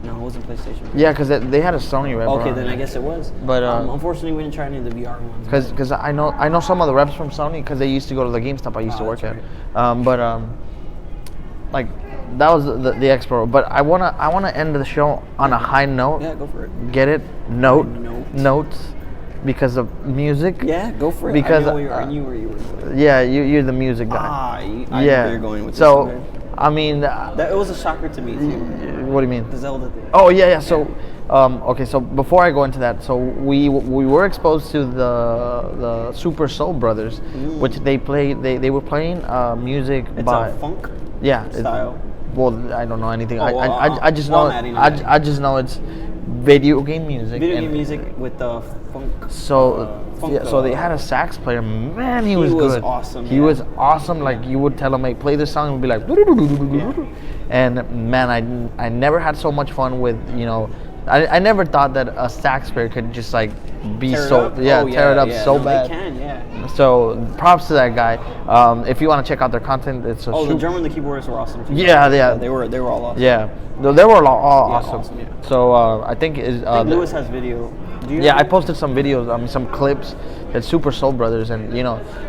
S1: No, it wasn't PlayStation VR.
S2: Yeah, because they had a Sony rep.
S1: Okay, then I guess it was.
S2: But
S1: unfortunately, we didn't try any of the VR ones.
S2: Because I know some of the reps from Sony because they used to go to the GameStop I used to work at. Like that was the expo. But I wanna end the show on a high note.
S1: Yeah, go for it.
S2: Get it? Notes. Because of music.
S1: Yeah, go for it.
S2: Because
S1: I knew where you were going.
S2: Yeah, you're the music guy.
S1: I knew where you're going with this.
S2: So, I mean,
S1: it was a shocker to me too.
S2: What do you mean?
S1: The Zelda thing.
S2: Oh yeah. So, okay. So before I go into that, so we were exposed to the Super Soul Brothers, which they played. They were playing music by
S1: funk.
S2: Yeah.
S1: Style.
S2: Well, I don't know anything. I just know. I just know it's video game music.
S1: Video game music with the funk.
S2: So. So they had a sax player. Man, he was good.
S1: Awesome.
S2: He was awesome. Like you would tell him, like, play this song, and be like, and man, I never had so much fun with I never thought that a sax player could just like be tear it up so bad.
S1: They can, yeah.
S2: So props to that guy. If you want to check out their content, it's
S1: the drummer and the keyboardists were awesome too.
S2: Yeah.
S1: They were all awesome.
S2: Yeah, they were all awesome. Yeah. So I think
S1: Lewis has video.
S2: I posted some videos, some clips at Super Soul Brothers, and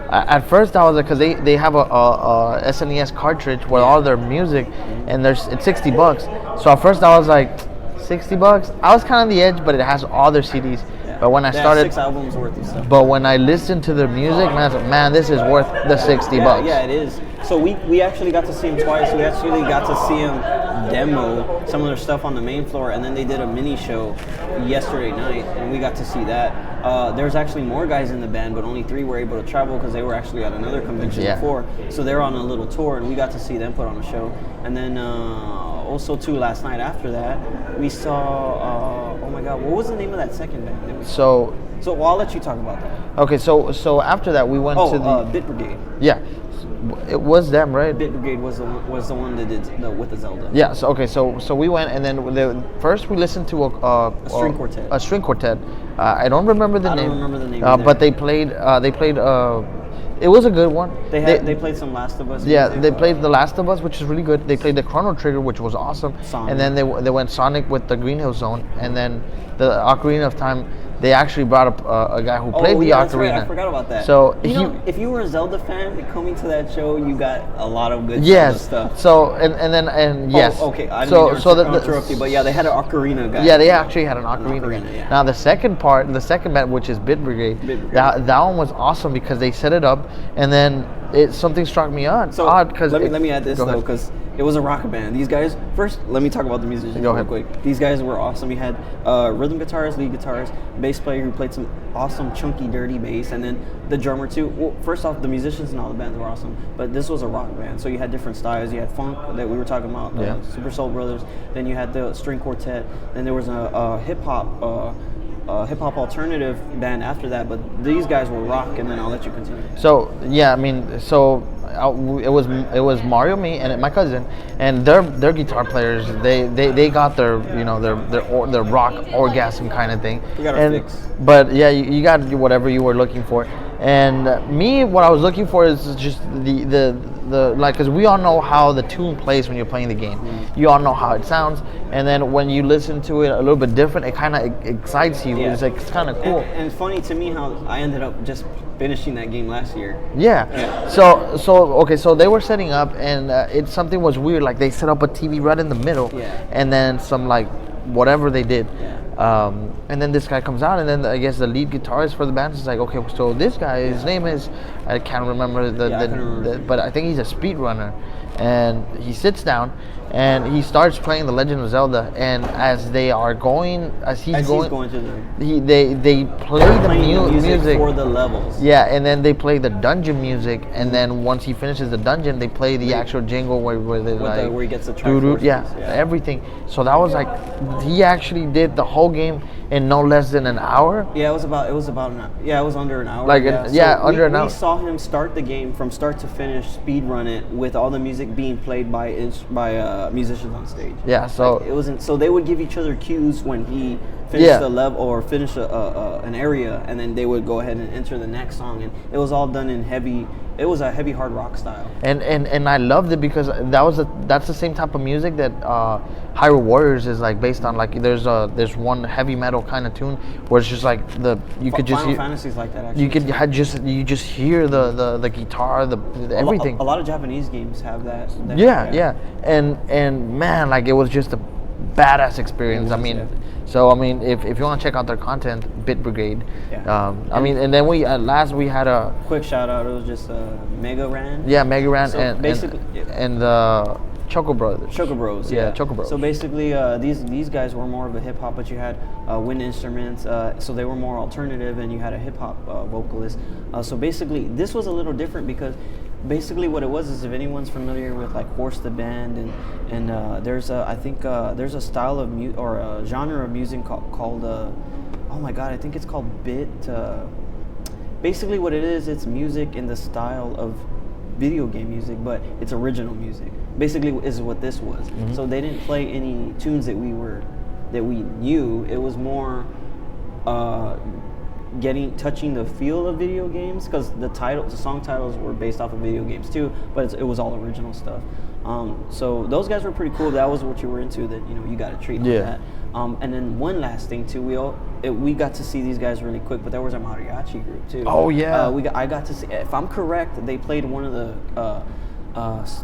S2: at first I was like, because they have a SNES cartridge with all their music, and it's $60. So at first I was like, $60? I was kind of on the edge, but it has all their CDs. Yeah. But when I started,
S1: 6 albums worth of stuff.
S2: But when I listened to their music, man, I was like, man, this is worth the $60.
S1: Yeah, it is. So we actually got to see him twice. We actually got to see him demo some of their stuff on the main floor, and then they did a mini show yesterday night, and we got to see that. There's actually more guys in the band, but only 3 were able to travel because they were actually at another convention before. So they're on a little tour, and we got to see them put on a show. And then also too, last night after that, we saw. Oh my God, what was the name of that second band that we saw? So I'll let you talk about that.
S2: Okay, so after that we went to the
S1: Bit Brigade.
S2: Yeah. It was them, right?
S1: Bit Brigade was the one that did with the Zelda.
S2: Yeah. So we went, and then first we listened to a
S1: string quartet.
S2: A string quartet. I don't remember the name.
S1: I don't remember the name.
S2: But they played. It was a good one.
S1: They played some Last of Us.
S2: Yeah, they played The Last of Us, which is really good. They played the Chrono Trigger, which was awesome.
S1: Sonic.
S2: And then they went Sonic with the Green Hill Zone, and then the Ocarina of Time. they actually brought up a guy who played the
S1: that's
S2: ocarina.
S1: Right. I forgot about that.
S2: So
S1: if you were a Zelda fan coming to that show, you got a lot of good
S2: yes.
S1: Zelda stuff.
S2: So and yes.
S1: Okay. I didn't interrupt you, but yeah, they had an ocarina guy.
S2: Yeah, they actually had an ocarina guy.
S1: Yeah.
S2: Now the second band, which is Bit Brigade, that one was awesome because they set it up, and then something struck me odd.
S1: So
S2: odd because
S1: let me add this though, because it was a rock band. These guys, first, let me talk about the musicians real quick. These guys were awesome. You had rhythm guitarist, lead guitarist, bass player who played some awesome, chunky, dirty bass, and then the drummer too. Well, first off, the musicians and all the bands were awesome, but this was a rock band, so you had different styles. You had funk that we were talking about, Super Soul Brothers. Then you had the string quartet. Then there was a hip hop alternative band after that, but these guys were rock, and then I'll let you continue.
S2: So yeah, I mean, it was Mario, me, and my cousin, and their guitar players. They got their their rock orgasm kind of thing.
S1: We got our fix.
S2: But yeah, you got whatever you were looking for, and me, what I was looking for is just the like, because we all know how the tune plays when you're playing the game. You all know how it sounds, and then when you listen to it a little bit different, it kind of excites you.
S1: Yeah.
S2: It's kind of cool.
S1: And it's funny to me how I ended up just finishing that game last year.
S2: Yeah. So they were setting up, and something was weird. Like they set up a TV right in the middle, and then some like whatever they did. And then this guy comes out, and then I guess the lead guitarist for the band is like, okay, so this guy, his name is, I can't remember but I think he's a speed runner, and he sits down and he starts playing The Legend of Zelda, and as he's going to they play the music
S1: for the levels.
S2: Yeah, and then they play the dungeon music, and then once he finishes the dungeon, they play the actual jingle where they
S1: where he gets the Triforces.
S2: Everything. So that was like, he actually did the whole game in no less than an hour.
S1: Yeah, it was under an hour.
S2: Like under an hour.
S1: We saw him start the game from start to finish, speed run it with all the music being played by musicians on stage.
S2: Yeah, so
S1: like, it wasn't. So they would give each other cues when he finished the level or finish an area, and then they would go ahead and enter the next song, and it was all done in heavy. It was a heavy hard rock style.
S2: And I loved it because that's the same type of music that Hyrule Warriors is like based on. Like there's one heavy metal kind of tune where it's just like you could just
S1: Final Fantasy's like that actually.
S2: You just hear the guitar, the everything.
S1: A lot of Japanese games have that.
S2: Yeah. And man, like it was just a badass experience. So if you want to check out their content, Bit Brigade.
S1: Yeah.
S2: And then we had a
S1: quick shout out. It was just Mega Ran.
S2: Yeah, Mega Ran,
S1: so
S2: and Choco Brothers.
S1: Choco Bros.
S2: Yeah, Choco Bros.
S1: So basically, these guys were more of a hip hop, but you had wind instruments, so they were more alternative, and you had a hip hop vocalist. So basically, this was a little different because basically what it was is, if anyone's familiar with like Horse the Band, and there's a style of or a genre of music called oh my god, I think it's called Bit. Basically what it is, it's music in the style of video game music, but it's original music. Basically is what this was. Mm-hmm. So they didn't play any tunes that we knew. It was more touching the feel of video games, because the song titles were based off of video games too, but it was all original stuff. So those guys were pretty cool. That was what you were into, that you got to treat like that. And then one last thing too, we got to see these guys really quick, but there was a mariachi group too.
S2: Oh yeah.
S1: I got to see, if I'm correct, they played one of the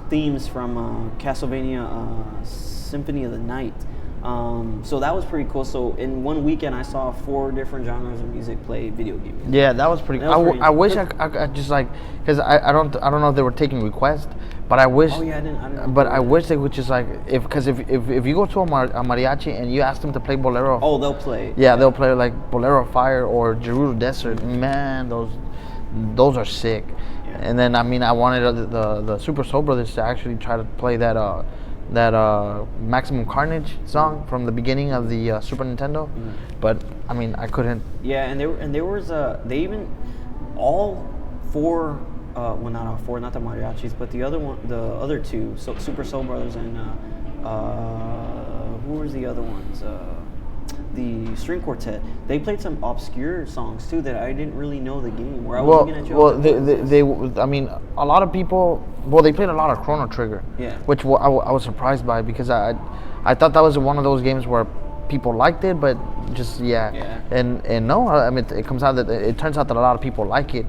S1: themes from Castlevania Symphony of the Night. So that was pretty cool. So in one weekend, I saw 4 different genres of music play video game music.
S2: Yeah, that was pretty cool. I wish I just like, because I don't know if they were taking requests, but I wish.
S1: Oh yeah, I didn't.
S2: But I wish they would just like, if you go to a mariachi and you ask them to play Bolero.
S1: Oh, they'll play.
S2: Yeah, they'll play like Bolero Fire or Gerudo Desert. Man, those are sick. Yeah. And then I wanted the Super Soul Brothers to actually try to play that Maximum Carnage song from the beginning of the Super Nintendo, but I couldn't.
S1: Yeah, and there was all 4. Well, not all 4, not the mariachis, but the other 2, so Super Soul Brothers and who was the other ones? The string quartet. They played some obscure songs too that I didn't really know the game. Where I was looking at you.
S2: Well, a lot of people. Well, they played a lot of Chrono Trigger.
S1: Yeah.
S2: Which I was surprised by, because I thought that was one of those games where people liked it, but just and no, I mean it comes out that it turns out that a lot of people like it.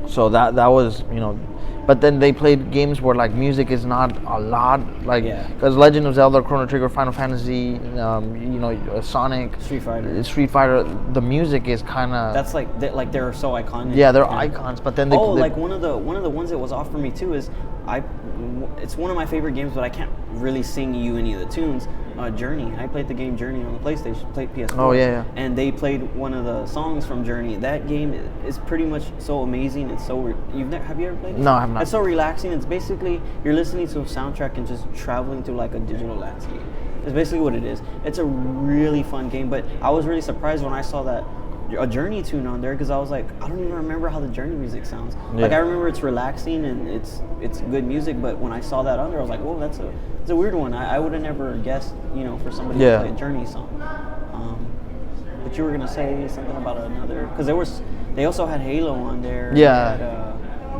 S2: So that was, you know, but then they played games where like music is not a lot, like because Legend of Zelda, Chrono Trigger, Final Fantasy, you know, Sonic, Street Fighter, the music is kind of
S1: that's like they're so iconic.
S2: Yeah, they're icons, but then
S1: like one of the ones that was off for me too is it's one of my favorite games, but I can't really sing you any of the tunes. Journey. I played the game Journey on the PlayStation, played PS4.
S2: Oh yeah.
S1: And they played one of the songs from Journey. That game is pretty much so amazing. It's so have you ever played it?
S2: No, I have not.
S1: It's so relaxing. It's basically you're listening to a soundtrack and just traveling through like a digital landscape. It's basically what it is. It's a really fun game, but I was really surprised when I saw that a Journey tune on there, because I was like, I don't even remember how the Journey music sounds. Like I remember it's relaxing and it's good music, but when I saw that on there, I was like, whoa, it's a weird one. I would have never guessed, you know, for somebody to play a Journey song. But you were gonna say something about another, because they also had Halo on there.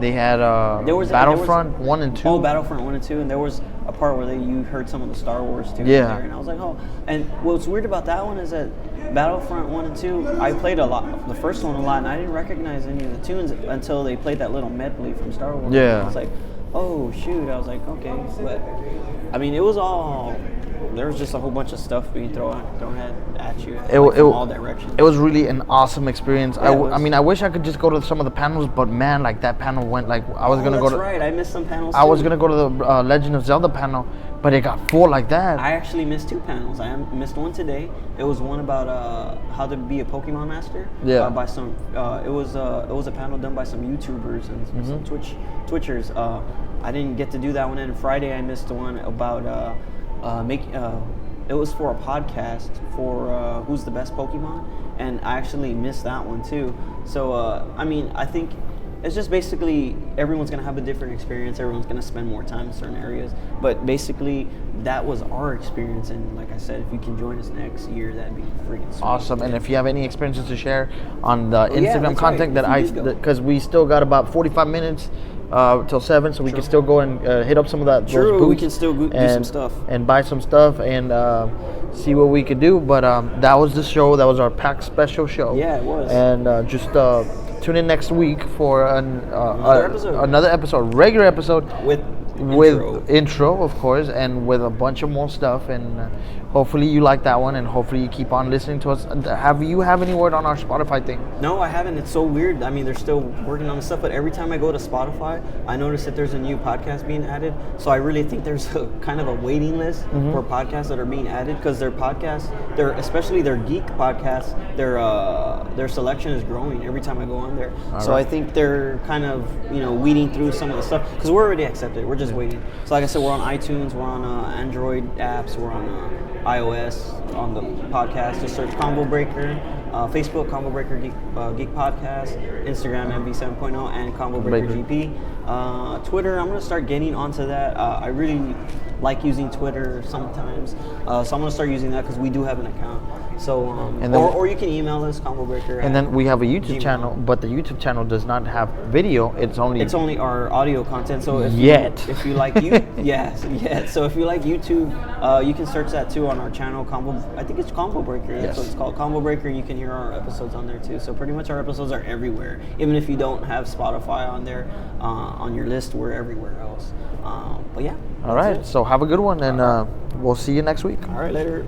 S2: They had Battlefront 1 and 2.
S1: Oh, Battlefront 1 and 2, and there was a part where you heard some of the Star Wars too.
S2: Yeah.
S1: There, and I was like, oh. And what's weird about that one is that Battlefront 1 and 2, I played a lot, the first one a lot, and I didn't recognize any of the tunes until they played that little medley from Star Wars.
S2: Yeah.
S1: I was like, oh shoot. I was like, okay. But I mean, it was all, there was just a whole bunch of stuff being thrown at you from all directions.
S2: It was really an awesome experience.
S1: Yeah,
S2: I mean, I wish I could just go to some of the panels, but man, like that panel went like I was gonna go to.
S1: That's right. I missed some panels.
S2: I was gonna go to the Legend of Zelda panel, but it got full like that.
S1: I actually missed 2 panels. I missed one today. It was one about how to be a Pokemon master.
S2: Yeah.
S1: By some. It was a panel done by some YouTubers and some Twitchers. I didn't get to do that one. And Friday I missed one about it was for a podcast for Who's the Best Pokemon, and I actually missed that one too. So I mean, I think it's just basically everyone's gonna have a different experience. Everyone's gonna spend more time in certain areas, but basically that was our experience. And like I said, if you can join us next year, that'd be freaking sweet.
S2: Awesome. And if you have any experiences to share on the Instagram content because we still got about 45 minutes till 7, so we can still go and hit up some of that.
S1: True,
S2: those booths
S1: we can still do some stuff
S2: and buy some stuff and see what we could do. But that was the show. That was our PAX special show.
S1: Yeah, it was.
S2: And just tune in next week for another episode, regular episode with intro, of course, and with a bunch of more stuff. And hopefully you like that one, and hopefully you keep on listening to us. Have any word on our Spotify thing?
S1: No, I haven't. It's so weird. I mean, they're still working on the stuff, but every time I go to Spotify, I notice that there's a new podcast being added. So I really think there's a kind of a waiting list for podcasts that are being added, because their podcasts, especially their geek podcasts, their selection is growing every time I go on there. So I think they're kind of, weeding through some of the stuff, because we're already accepted. We're just waiting. So like I said, we're on iTunes, we're on Android apps, we're on iOS on the podcast. Just search Combo Breaker, Facebook Combo Breaker Geek Podcast, Instagram MV 7.0 and Combo Breaker GP. Twitter, I'm gonna start getting onto that. I really like using Twitter sometimes, so I'm gonna start using that because we do have an account. So, or you can email us, Combo Breaker.
S2: And then we have a YouTube channel, but the YouTube channel does not have video. It's only
S1: our audio content. So if you like So if you like YouTube, you can search that too on our channel. I think it's Combo Breaker. That's what it's called, Combo Breaker. You can hear our episodes on there too. So pretty much our episodes are everywhere. Even if you don't have Spotify on there, on your list, we're everywhere else. But yeah.
S2: All right. So have a good one, and we'll see you next week.
S1: All right, later.